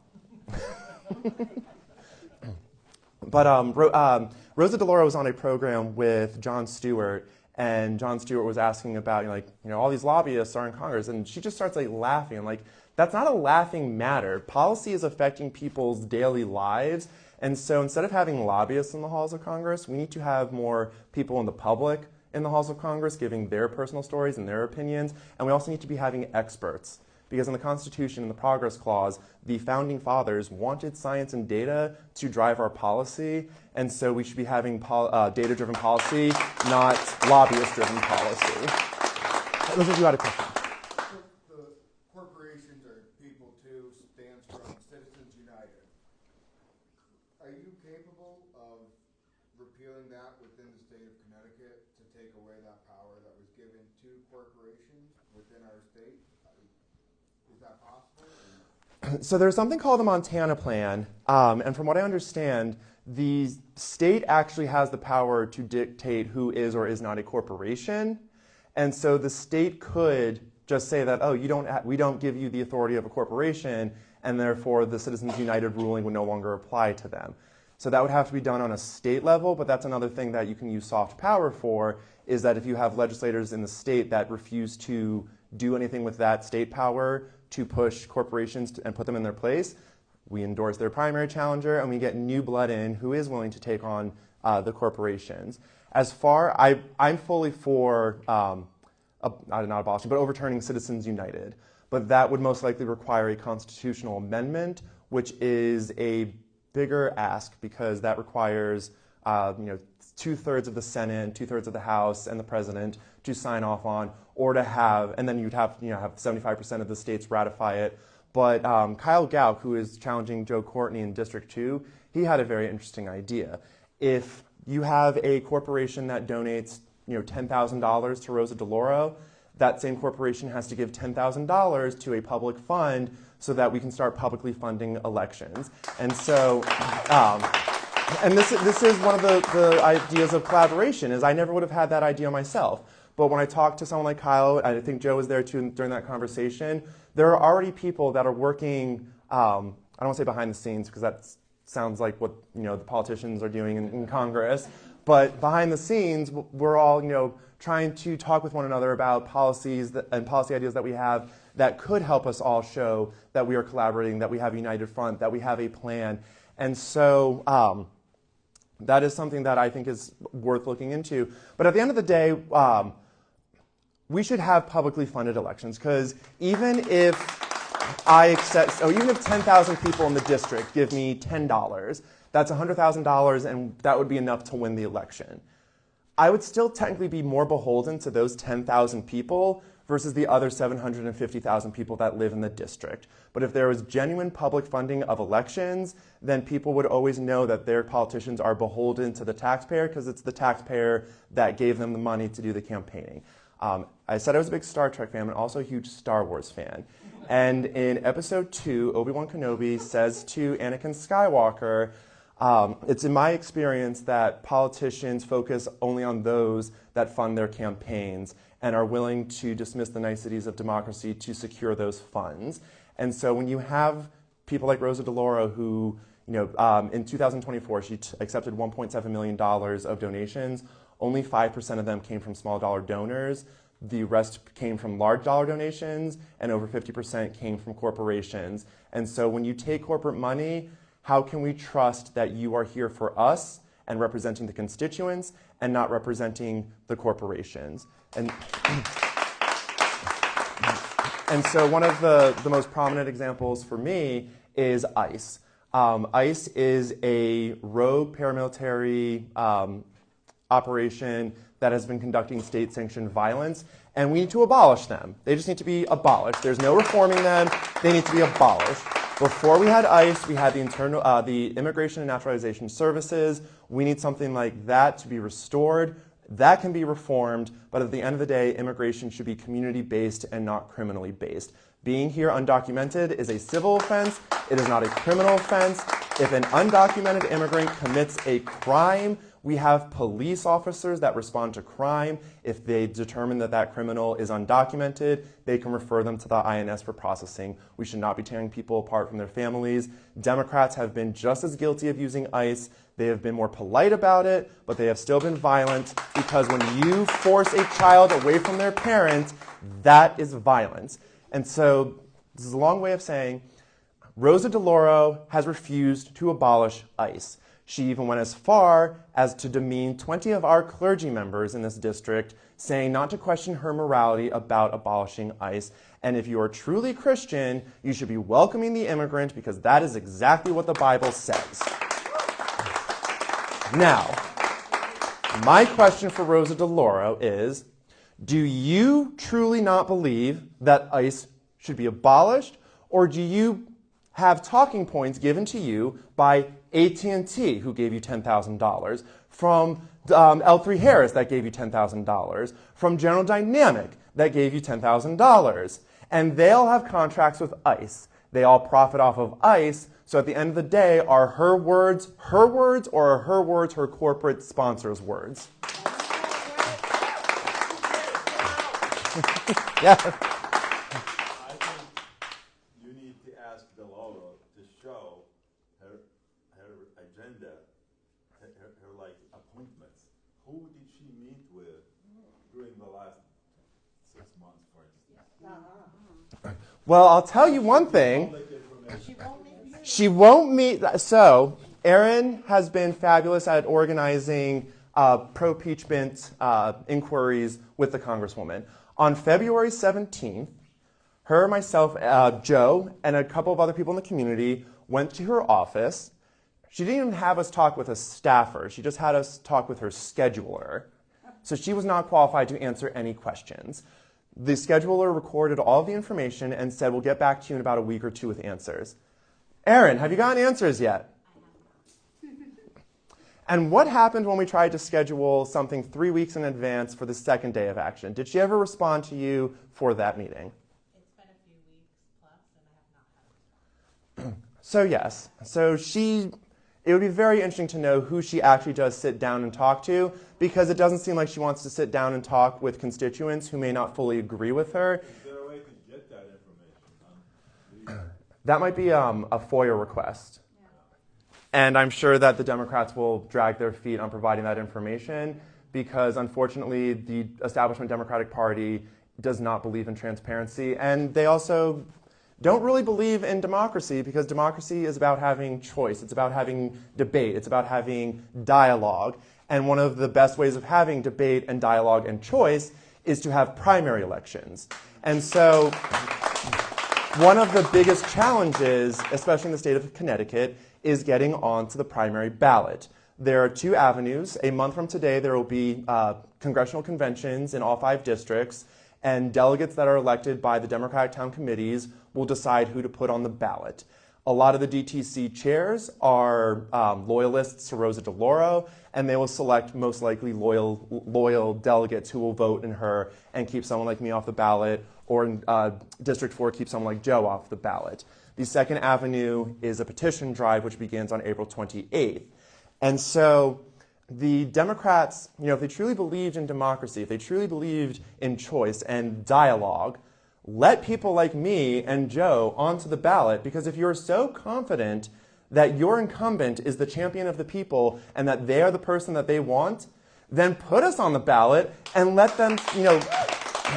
Rosa DeLauro was on a program with Jon Stewart, and Jon Stewart was asking about, all these lobbyists are in Congress, and she just starts laughing. That's not a laughing matter. Policy is affecting people's daily lives, and so instead of having lobbyists in the halls of Congress, we need to have more people in the public in the halls of Congress giving their personal stories and their opinions, and we also need to be having experts. Because in the Constitution, in the Progress Clause, the Founding Fathers wanted science and data to drive our policy, and so we should be having data-driven policy, not lobbyist-driven policy. Elizabeth, you had a question. The corporations are people too, stands from Citizens United. Are you capable of repealing that within the state of Connecticut to take away that power that was given to corporations within our state? Is that possible? So there's something called the Montana Plan, and from what I understand, the state actually has the power to dictate who is or is not a corporation, and so the state could just say that, oh, we don't give you the authority of a corporation, and therefore the Citizens United ruling would no longer apply to them. So that would have to be done on a state level, but that's another thing that you can use soft power for, is that if you have legislators in the state that refuse to do anything with that state power to push corporations and put them in their place, we endorse their primary challenger and we get new blood in who is willing to take on the corporations. I'm fully for, not abolishing, but overturning Citizens United. But that would most likely require a constitutional amendment, which is a bigger ask because that requires 2/3 of the Senate, 2/3 of the House, and the President to sign off on, or to have, and then you'd have 75% of the states ratify it. But Kyle Gauck, who is challenging Joe Courtney in District 2, he had a very interesting idea. If you have a corporation that donates $10,000 to Rosa DeLauro, that same corporation has to give $10,000 to a public fund so that we can start publicly funding elections. And so, and this is one of the ideas of collaboration, is I never would have had that idea myself. But when I talked to someone like Kyle, I think Joe was there too during that conversation, there are already people that are working, I don't want to say behind the scenes because that sounds like what the politicians are doing in Congress, but behind the scenes, we're all trying to talk with one another about policies and policy ideas that we have that could help us all show that we are collaborating, that we have a united front, that we have a plan. And so that is something that I think is worth looking into. But at the end of the day, we should have publicly funded elections, because even if even if 10,000 people in the district give me $10, that's $100,000, and that would be enough to win the election. I would still technically be more beholden to those 10,000 people versus the other 750,000 people that live in the district. But if there was genuine public funding of elections, then people would always know that their politicians are beholden to the taxpayer, because it's the taxpayer that gave them the money to do the campaigning. I said I was a big Star Trek fan, but also a huge Star Wars fan. And in Episode 2, Obi-Wan Kenobi says to Anakin Skywalker, it's in my experience that politicians focus only on those that fund their campaigns and are willing to dismiss the niceties of democracy to secure those funds. And so when you have people like Rosa DeLauro, who, in 2024, she accepted $1.7 million of donations. Only 5% of them came from small dollar donors. The rest came from large dollar donations, and over 50% came from corporations. And so when you take corporate money, how can we trust that you are here for us and representing the constituents and not representing the corporations? And so one of the most prominent examples for me is ICE. ICE is a rogue paramilitary operation that has been conducting state-sanctioned violence, and we need to abolish them. They just need to be abolished. There's no reforming them. They need to be abolished. Before we had ICE, we had the Immigration and Naturalization Services. We need something like that to be restored. That can be reformed, but at the end of the day, immigration should be community-based and not criminally based. Being here undocumented is a civil offense. It is not a criminal offense. If an undocumented immigrant commits a crime, we have police officers that respond to crime. If they determine that that criminal is undocumented, they can refer them to the INS for processing. We should not be tearing people apart from their families. Democrats have been just as guilty of using ICE. They have been more polite about it, but they have still been violent, because when you force a child away from their parent, that is violence. And so this is a long way of saying Rosa DeLauro has refused to abolish ICE. She even went as far as to demean 20 of our clergy members in this district, saying not to question her morality about abolishing ICE. And if you are truly Christian, you should be welcoming the immigrant, because that is exactly what the Bible says. Now, my question for Rosa DeLauro is, do you truly not believe that ICE should be abolished, or do you have talking points given to you by AT&T, who gave you $10,000, from L3 Harris, that gave you $10,000, from General Dynamic, that gave you $10,000, and they all have contracts with ICE. They all profit off of ICE, so at the end of the day, are her words, or are her words her corporate sponsors' words? Yeah. asked Deloro to show her agenda, her like appointments. Who did she meet with during the last 6 months, for instance? Well, I'll tell you one thing. Public information. She won't meet. So, Erin has been fabulous at organizing pro-impeachment inquiries with the Congresswoman. On February 17th, her, myself, Joe, and a couple of other people in the community went to her office. She didn't even have us talk with a staffer. She just had us talk with her scheduler. So she was not qualified to answer any questions. The scheduler recorded all the information and said, we'll get back to you in about a week or two with answers. Erin, have you gotten answers yet? And what happened when we tried to schedule something 3 weeks in advance for the second day of action? Did she ever respond to you for that meeting? It's been a few weeks plus, and I have not had a response. So yes, it would be very interesting to know who she actually does sit down and talk to, because it doesn't seem like she wants to sit down and talk with constituents who may not fully agree with her. Is there a way to get that information? That might be a FOIA request. And I'm sure that the Democrats will drag their feet on providing that information because, unfortunately, the establishment Democratic Party does not believe in transparency. And they also don't really believe in democracy because democracy is about having choice. It's about having debate. It's about having dialogue. And one of the best ways of having debate and dialogue and choice is to have primary elections. And so one of the biggest challenges, especially in the state of Connecticut, is getting onto the primary ballot. There are 2 avenues. A month from today, there will be congressional conventions in all 5 districts, and delegates that are elected by the Democratic town committees will decide who to put on the ballot. A lot of the DTC chairs are loyalists to Rosa DeLauro, and they will select most likely loyal delegates who will vote in her and keep someone like me off the ballot, or in District 4, keep someone like Joe off the ballot. The second avenue is a petition drive, which begins on April 28th. And so the Democrats, if they truly believed in democracy, if they truly believed in choice and dialogue, let people like me and Joe onto the ballot, because if you're so confident that your incumbent is the champion of the people and that they are the person that they want, then put us on the ballot and let them,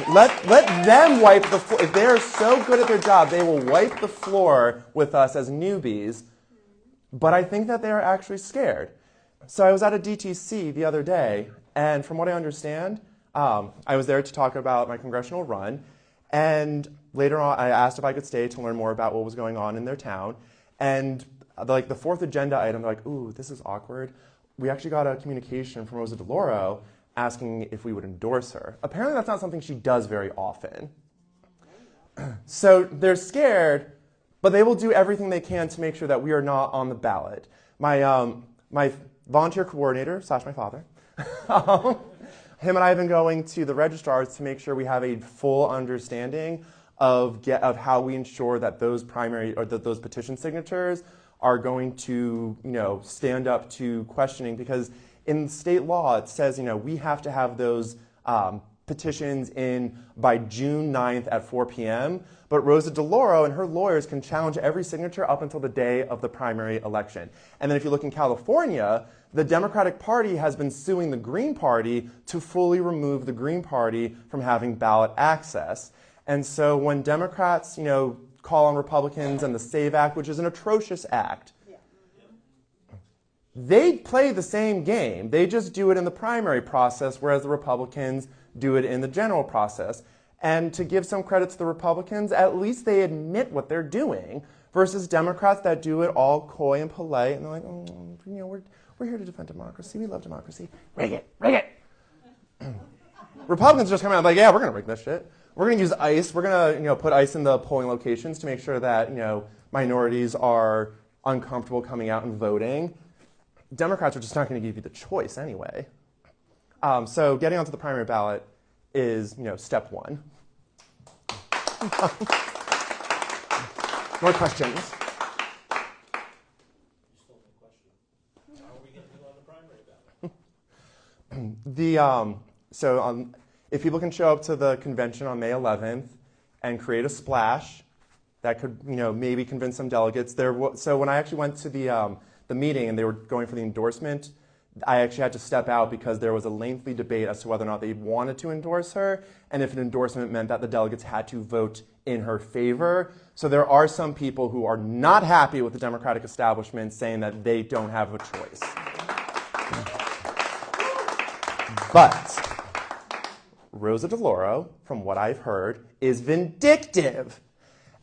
let them wipe the floor. If they are so good at their job, they will wipe the floor with us as newbies. But I think that they are actually scared. So I was at a DTC the other day, and from what I understand, I was there to talk about my congressional run. And later on, I asked if I could stay to learn more about what was going on in their town. And the 4th agenda item, they're like, ooh, this is awkward. We actually got a communication from Rosa DeLauro asking if we would endorse her. Apparently that's not something she does very often. So they're scared, but they will do everything they can to make sure that we are not on the ballot. My volunteer coordinator, / my father, him and I have been going to the registrars to make sure we have a full understanding of how we ensure that those those petition signatures are going to stand up to questioning, because in state law, it says, we have to have those petitions in by June 9th at 4 p.m., but Rosa DeLauro and her lawyers can challenge every signature up until the day of the primary election. And then if you look in California, the Democratic Party has been suing the Green Party to fully remove the Green Party from having ballot access. And so when Democrats, call on Republicans and the SAVE Act, which is an atrocious act, they play the same game. They just do it in the primary process, whereas the Republicans do it in the general process. And to give some credit to the Republicans, at least they admit what they're doing, versus Democrats that do it all coy and polite, and they're like, we're here to defend democracy. We love democracy. Rig it, rig it. Republicans just come out like, yeah, we're going to rig this shit. We're going to use ICE. We're going to, put ICE in the polling locations to make sure that, minorities are uncomfortable coming out and voting. Democrats are just not going to give you the choice anyway. So getting onto the primary ballot is, step 1. More questions? If people can show up to the convention on May 11th and create a splash, that could, maybe convince some delegates. So when I actually went to the meeting and they were going for the endorsement, I actually had to step out because there was a lengthy debate as to whether or not they wanted to endorse her, and if an endorsement meant that the delegates had to vote in her favor. So there are some people who are not happy with the Democratic establishment saying that they don't have a choice. But Rosa DeLauro, from what I've heard, is vindictive.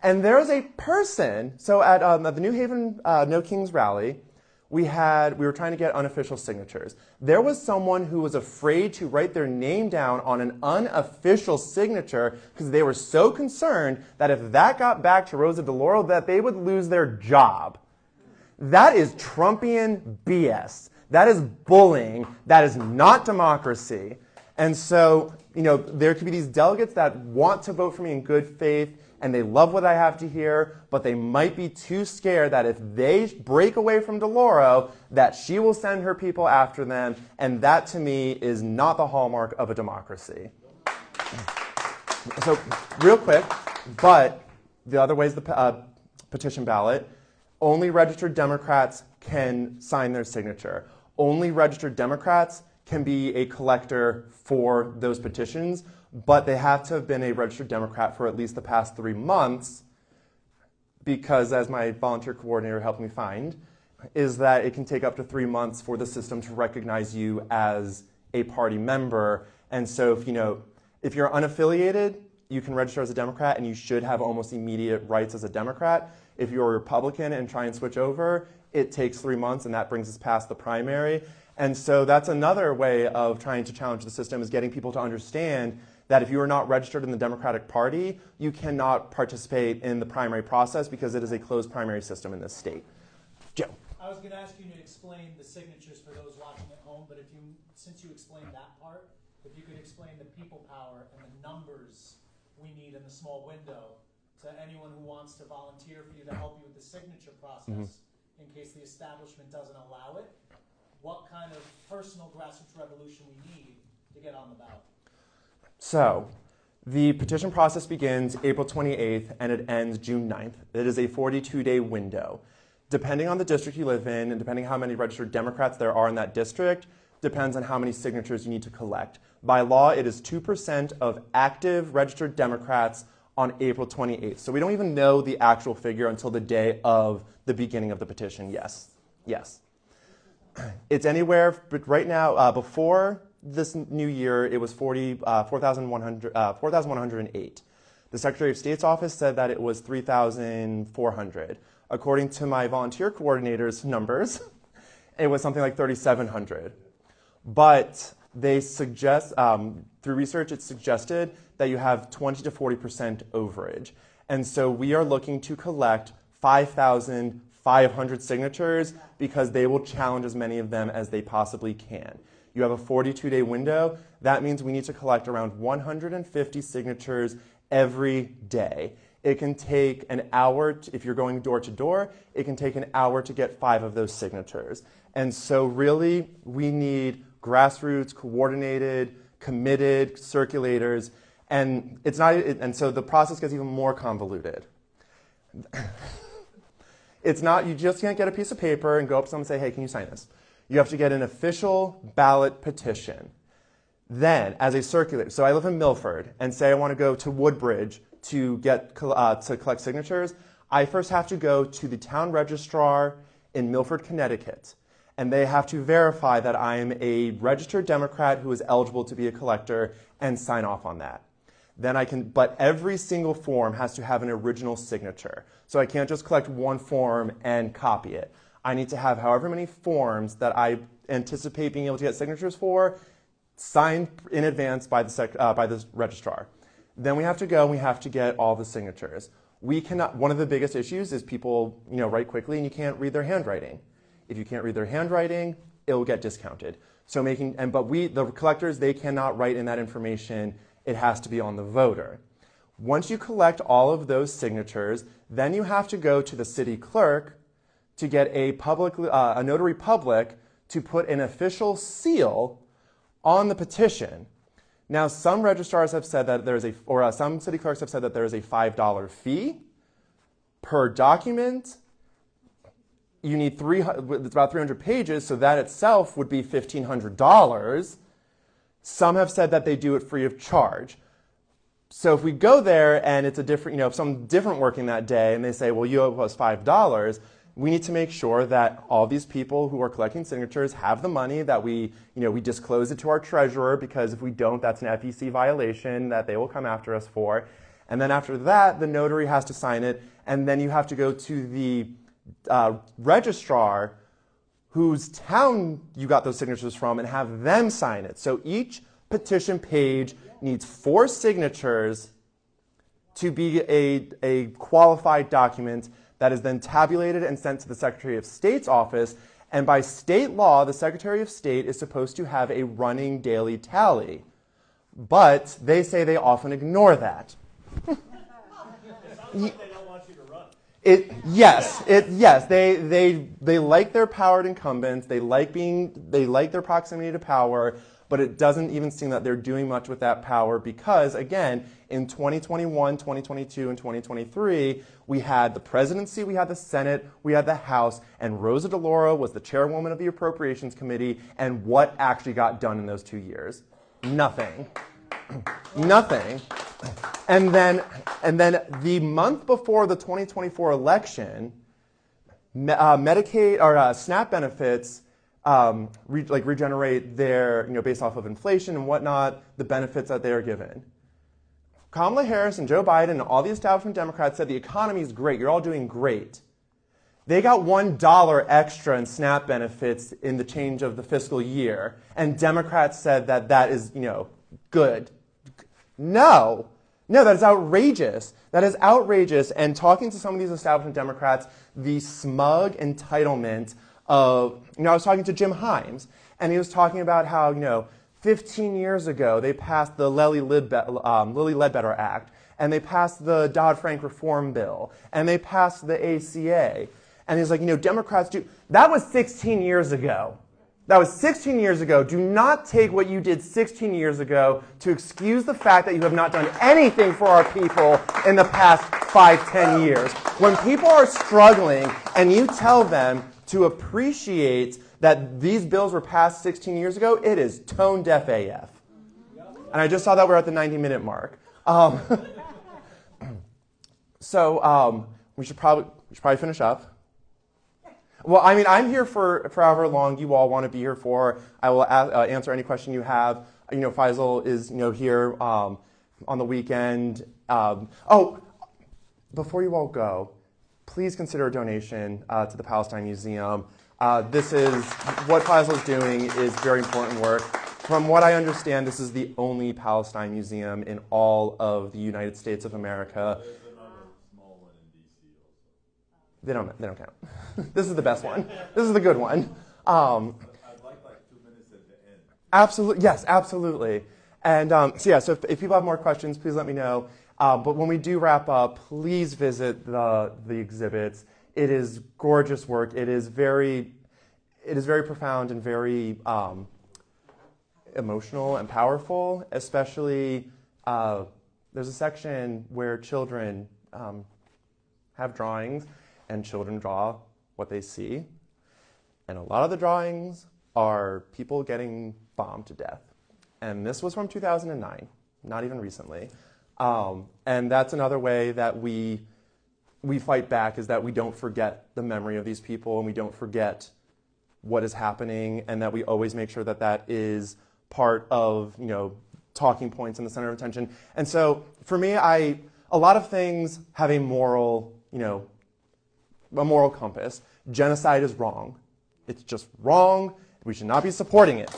And there's a person, so at the New Haven No Kings rally, we were trying to get unofficial signatures. There was someone who was afraid to write their name down on an unofficial signature because they were so concerned that if that got back to Rosa DeLauro, that they would lose their job. That is Trumpian BS. That is bullying. That is not democracy. And so, there could be these delegates that want to vote for me in good faith, and they love what I have to hear, but they might be too scared that if they break away from DeLauro, that she will send her people after them, and that to me is not the hallmark of a democracy. So, real quick, but the other way is the petition ballot. Only registered Democrats can sign their signature. Only registered Democrats can be a collector for those petitions, but they have to have been a registered Democrat for at least the past 3 months, because as my volunteer coordinator helped me find, is that it can take up to 3 months for the system to recognize you as a party member. And so if you're unaffiliated, you can register as a Democrat and you should have almost immediate rights as a Democrat. If you're a Republican and try and switch over, it takes 3 months, and that brings us past the primary. And so that's another way of trying to challenge the system, is getting people to understand that if you are not registered in the Democratic Party, you cannot participate in the primary process because it is a closed primary system in this state. Joe. I was going to ask you to explain the signatures for those watching at home, but since you explained that part, if you could explain the people power and the numbers we need in the small window to anyone who wants to volunteer for you to help you with the signature process in case the establishment doesn't allow it, what kind of personal grassroots revolution we need to get on the ballot. So, the petition process begins April 28th and it ends June 9th. It is a 42-day window. Depending on the district you live in and depending how many registered Democrats there are in that district, depends on how many signatures you need to collect. By law, it is 2% of active registered Democrats on April 28th. So we don't even know the actual figure until the day of the beginning of the petition. Yes. It's anywhere, but right now, before this new year, it was 4,108. The Secretary of State's office said that it was 3,400. According to my volunteer coordinator's numbers, it was something like 3,700. But they suggest, through research, it's suggested that you have 20 to 40% overage. And so we are looking to collect 5,500 signatures because they will challenge as many of them as they possibly can. You have a 42-day window. That means we need to collect around 150 signatures every day. It can take an hour, if you're going door to door, it can take an hour to get 5 of those signatures. And so really, we need grassroots, coordinated, committed circulators, and so the process gets even more convoluted. It's not, you just can't get a piece of paper and go up to someone and say, hey, can you sign this? You have to get an official ballot petition. Then, as a circulator, so I live in Milford, and say I want to go to Woodbridge to collect signatures, I first have to go to the town registrar in Milford, Connecticut, and they have to verify that I am a registered Democrat who is eligible to be a collector and sign off on that. Then but every single form has to have an original signature. So I can't just collect one form and copy it. I need to have however many forms that I anticipate being able to get signatures for signed in advance by the registrar. Then we have to go and we have to get all the signatures. One of the biggest issues is people write quickly and you can't read their handwriting. If you can't read their handwriting, it will get discounted. So the collectors, they cannot write in that information. It has to be on the voter. Once you collect all of those signatures, then you have to go to the city clerk to get a notary public to put an official seal on the petition. Now, some registrars have said that some city clerks have said that there is a $5 fee per document. You need it's about 300 pages, so that itself would be $1,500. Some have said that they do it free of charge. So if we go there and it's a different, if someone's different working that day and they say, well, you owe us $5, we need to make sure that all these people who are collecting signatures have the money, that we disclose it to our treasurer, because if we don't, that's an FEC violation that they will come after us for. And then after that, the notary has to sign it, and then you have to go to the registrar whose town you got those signatures from and have them sign it. So each petition page needs 4 signatures to be a qualified document that is then tabulated and sent to the Secretary of State's office. And by state law, the Secretary of State is supposed to have a running daily tally. But they say they often ignore that. It sounds like they don't want you to run. Yes. They like their powered incumbents. They like their proximity to power, but it doesn't even seem that they're doing much with that power because, again, in 2021, 2022, and 2023, we had the presidency, we had the Senate, we had the House, and Rosa DeLauro was the chairwoman of the Appropriations Committee, and what actually got done in those 2 years? Nothing. Nothing. And then the month before the 2024 election, Medicaid or SNAP benefits regenerate their, based off of inflation and whatnot, the benefits that they are given. Kamala Harris and Joe Biden and all the establishment Democrats said the economy is great, you're all doing great. They got $1 extra in SNAP benefits in the change of the fiscal year, and Democrats said that is, good. No, that is outrageous. That is outrageous. And talking to some of these establishment Democrats, the smug entitlement of, I was talking to Jim Himes, and he was talking about how, 15 years ago they passed the Lilly Ledbetter Act, and they passed the Dodd-Frank Reform Bill, and they passed the ACA. And he's like, Democrats do. That was 16 years ago. That was 16 years ago. Do not take what you did 16 years ago to excuse the fact that you have not done anything for our people in the past 5-10 years. When people are struggling and you tell them to appreciate that these bills were passed 16 years ago, it is tone deaf AF. And I just saw that we're at the 90-minute mark. So we should probably finish up. Well, I'm here for however long you all want to be here for. I will answer any question you have. Faisal is here on the weekend. Before you all go, please consider a donation to the Palestine Museum. This is what Faisal is doing is very important work. From what I understand, this is the only Palestine museum in all of the United States of America. There's another small one in D.C. also. They don't count. This is the best one. This is the good one. I'd like 2 minutes at the end. Absolutely, yes, absolutely. And so if people have more questions, please let me know. But when we do wrap up, please visit the exhibits. It is gorgeous work. It is very profound and very emotional and powerful. Especially, there's a section where children have drawings, and children draw what they see. And a lot of the drawings are people getting bombed to death. And this was from 2009, not even recently. And that's another way that we fight back, is that we don't forget the memory of these people, and we don't forget what is happening, and that we always make sure that that is part of, talking points in the center of attention. And so for me, a lot of things have a moral compass. Genocide is wrong. It's just wrong. We should not be supporting it.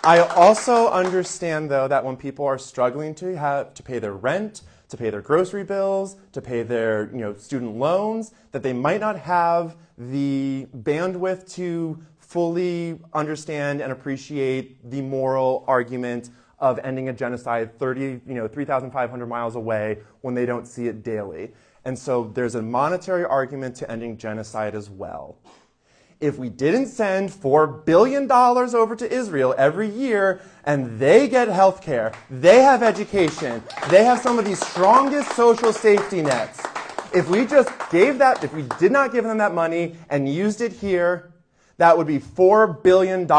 I also understand, though, that when people are struggling to pay their rent, to pay their grocery bills, to pay their student loans, that they might not have the bandwidth to fully understand and appreciate the moral argument of ending a genocide 3,500 miles away when they don't see it daily. And so there's a monetary argument to ending genocide as well. if we didn't send $4 billion over to Israel every year and they get health care, they have education, they have some of the strongest social safety nets. If we just gave that, if we did not give them that money and used it here, that would be $4 billion.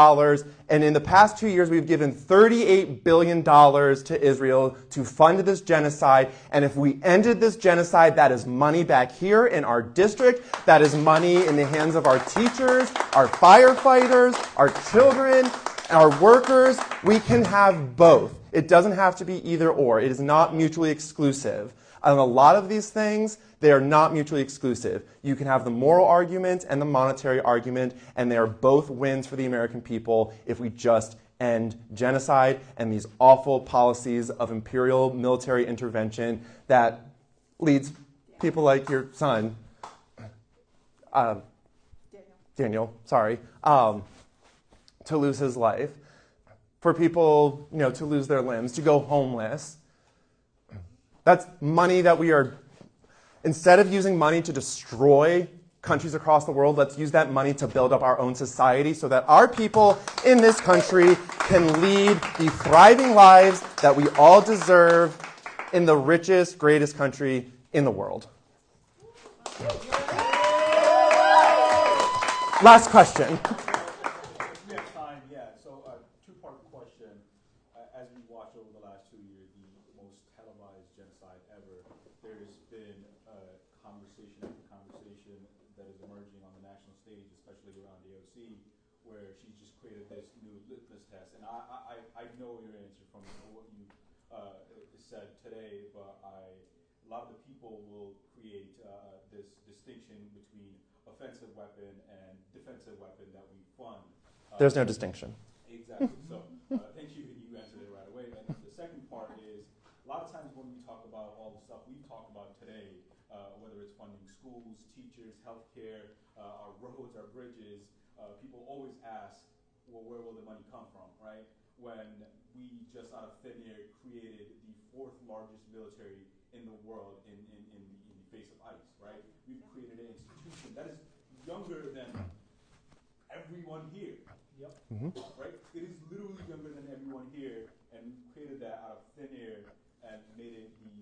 And in the past 2 years, we've given $38 billion to Israel to fund this genocide. And if we ended this genocide, that is money back here in our district. That is money in the hands of our teachers, our firefighters, our children, our workers. We can have both. It doesn't have to be either or. It is not mutually exclusive. And a lot of these things, they are not mutually exclusive. You can have the moral argument and the monetary argument, and they are both wins for the American people if we just end genocide and these awful policies of imperial military intervention that leads people like your son, Daniel, to lose his life, for people, to lose their limbs, to go homeless. That's money that we are, instead of using money to destroy countries across the world, let's use that money to build up our own society so that our people in this country can lead the thriving lives that we all deserve in the richest, greatest country in the world. Last question. We have time, yeah. So, two-part question. As we watch over the last 2 years, the most televised genocide ever, there's been conversation that is emerging on the national stage, especially around AOC, where she's just created this new litmus test. And I know your answer from what you said today, but a lot of the people will create this distinction between offensive weapon and defensive weapon that we fund. There's no distinction. Exactly. So thank you. You answered it right away. And the second part is, a lot of times when we talk about all the stuff we've talked about today, whether it's funding schools, teachers, healthcare, our roads, our bridges, people always ask, well, where will the money come from, right? When we just out of thin air created the 4th largest military in the world in the face of ICE, right? We've created an institution that is younger than everyone here. Yep. Mm-hmm. Right? It is literally younger than everyone here, and we created that out of thin air and made it the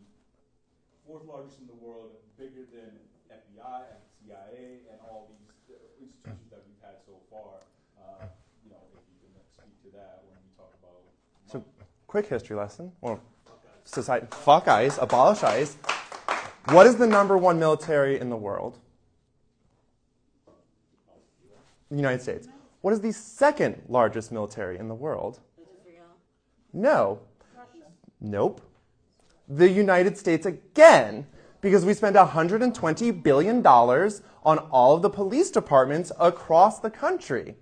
4th largest in the world, bigger than FBI and CIA and all these institutions that we've had so far. If you can speak to that when we talk about money. So, quick history lesson. Well, society, fuck ICE, abolish ICE. What is the #1 military in the world? The United States. What is the 2nd largest military in the world? No. Nope. The United States again, because we spend $120 billion on all of the police departments across the country.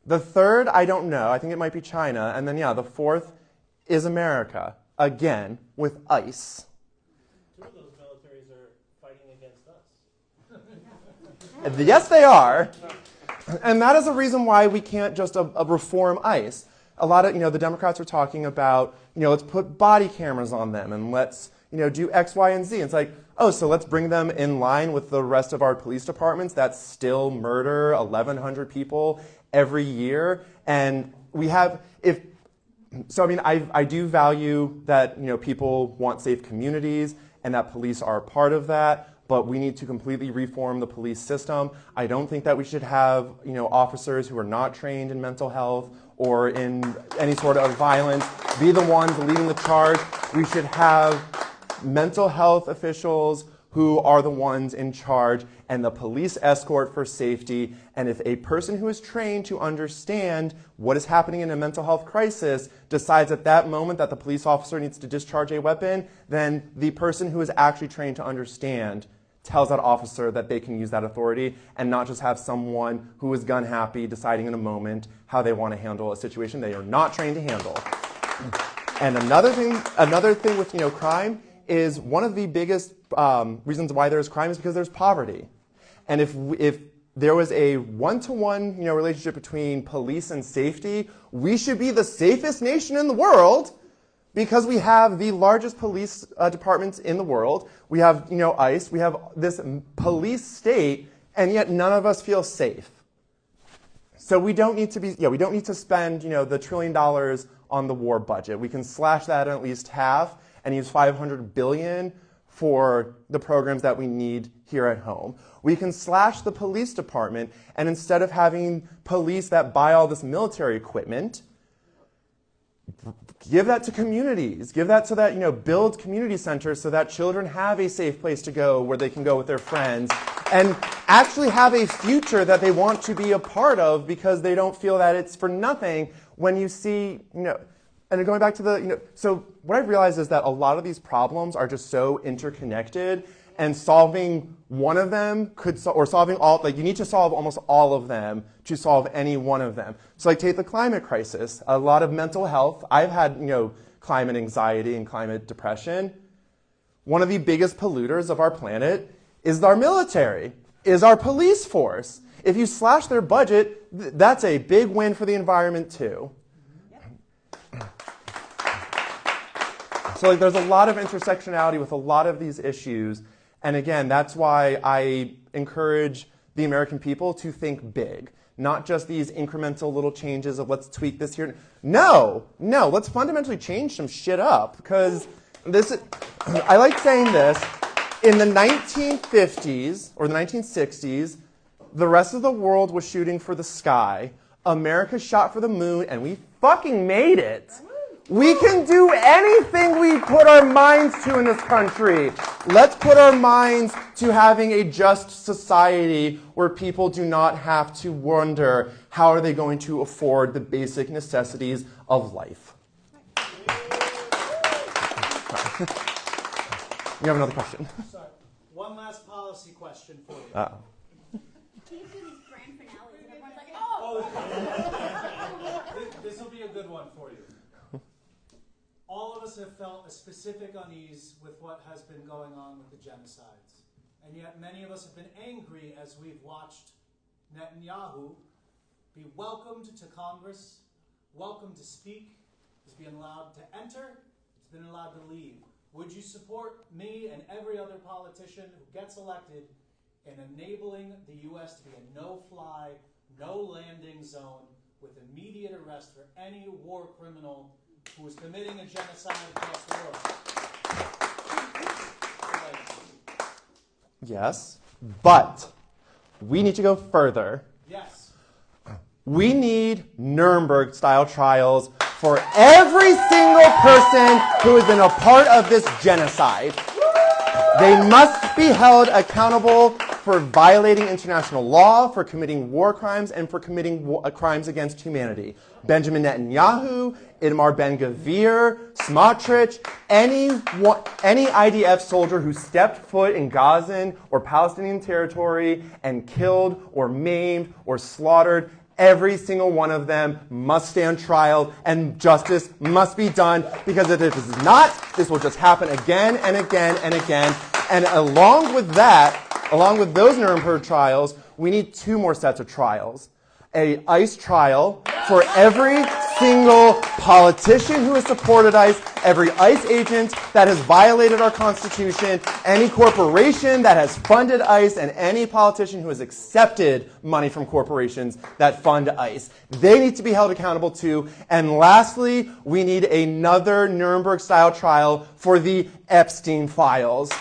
The 3rd, I don't know. I think it might be China. And then, the 4th is America, again, with ICE. 2 of those militaries are fighting against us. Yes, they are. And that is a reason why we can't just reform ICE. A lot of, the Democrats are talking about, let's put body cameras on them and let's, do X, Y, and Z. It's like, so let's bring them in line with the rest of our police departments that still murder 1,100 people every year. And we have, I do value that, people want safe communities and that police are a part of that. But we need to completely reform the police system. I don't think that we should have, officers who are not trained in mental health or in any sort of violence be the ones leading the charge. We should have mental health officials who are the ones in charge and the police escort for safety. And if a person who is trained to understand what is happening in a mental health crisis decides at that moment that the police officer needs to discharge a weapon, then the person who is actually trained to understand tells that officer that they can use that authority and not just have someone who is gun happy deciding in a moment how they want to handle a situation they are not trained to handle. And another thing with crime is one of the biggest reasons why there's crime is because there's poverty. And if there was a one-to-one relationship between police and safety, we should be the safest nation in the world. Because we have the largest police departments in the world, we have ICE, we have this police state and yet none of us feel safe. So we don't need to spend, the $1 trillion on the war budget. We can slash that at least half and use $500 billion for the programs that we need here at home. We can slash the police department, and instead of having police that buy all this military equipment, give that to communities. Give that so that, build community centers so that children have a safe place to go where they can go with their friends and actually have a future that they want to be a part of because they don't feel that it's for nothing when you see, and going back to so what I've realized is that a lot of these problems are just so interconnected, and solving one of them or solving all, you need to solve almost all of them to solve any one of them. So take the climate crisis, a lot of mental health. I've had, climate anxiety and climate depression. One of the biggest polluters of our planet is our military, is our police force. If you slash their budget, that's a big win for the environment too. So there's a lot of intersectionality with a lot of these issues. And again, that's why I encourage the American people to think big, not just these incremental little changes of let's tweak this here. No, let's fundamentally change some shit up, because I like saying this, in the 1950s or the 1960s, the rest of the world was shooting for the sky. America shot for the moon, and we fucking made it. We can do anything we put our minds to in this country. Let's put our minds to having a just society where people do not have to wonder how are they going to afford the basic necessities of life. You have another question? Sorry. One last policy question for you. Can you do these grand finales and everyone's like, oh! This will be a good one for you. All of us have felt a specific unease with what has been going on with the genocides. And yet many of us have been angry as we've watched Netanyahu be welcomed to Congress, welcomed to speak, has been allowed to enter, has been allowed to leave. Would you support me and every other politician who gets elected in enabling the U.S. to be a no-fly, no-landing zone with immediate arrest for any war criminal who is committing a genocide across the world? Yes, but we need to go further. Yes. We need Nuremberg-style trials for every single person who has been a part of this genocide. They must be held accountable for violating international law, for committing war crimes, and for committing crimes against humanity. Benjamin Netanyahu, Itamar Ben-Gvir, Smotrich, any IDF soldier who stepped foot in Gazan or Palestinian territory and killed or maimed or slaughtered, every single one of them must stand trial, and justice must be done, because if it is not, this will just happen again and again and again. And along with those Nuremberg trials, we need two more sets of trials. An ICE trial for every single politician who has supported ICE, every ICE agent that has violated our Constitution, any corporation that has funded ICE, and any politician who has accepted money from corporations that fund ICE. They need to be held accountable too. And lastly, we need another Nuremberg-style trial for the Epstein files.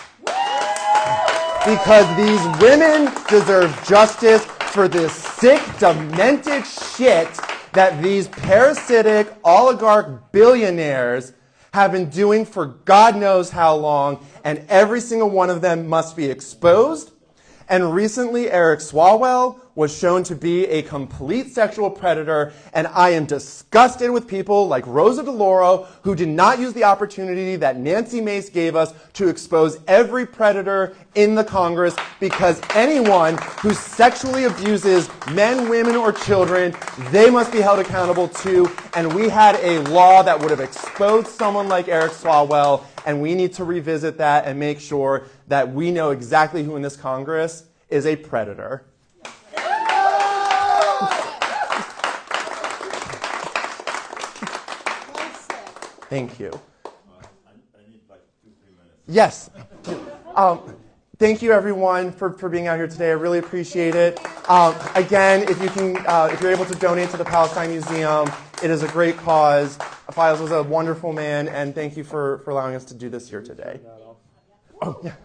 Because these women deserve justice for this sick, demented shit that these parasitic oligarch billionaires have been doing for God knows how long, and every single one of them must be exposed. And recently, Eric Swalwell was shown to be a complete sexual predator, and I am disgusted with people like Rosa DeLauro who did not use the opportunity that Nancy Mace gave us to expose every predator in the Congress, because anyone who sexually abuses men, women, or children, they must be held accountable too. And we had a law that would have exposed someone like Eric Swalwell, and we need to revisit that and make sure that we know exactly who in this Congress is a predator. Thank you. I need like 2-3 minutes. Yes. Thank you, everyone, for being out here today. I really appreciate it. Again, if you're able to donate to the Palestine Museum, it is a great cause. Files was a wonderful man, and thank you for allowing us to do this here today. Oh, yeah.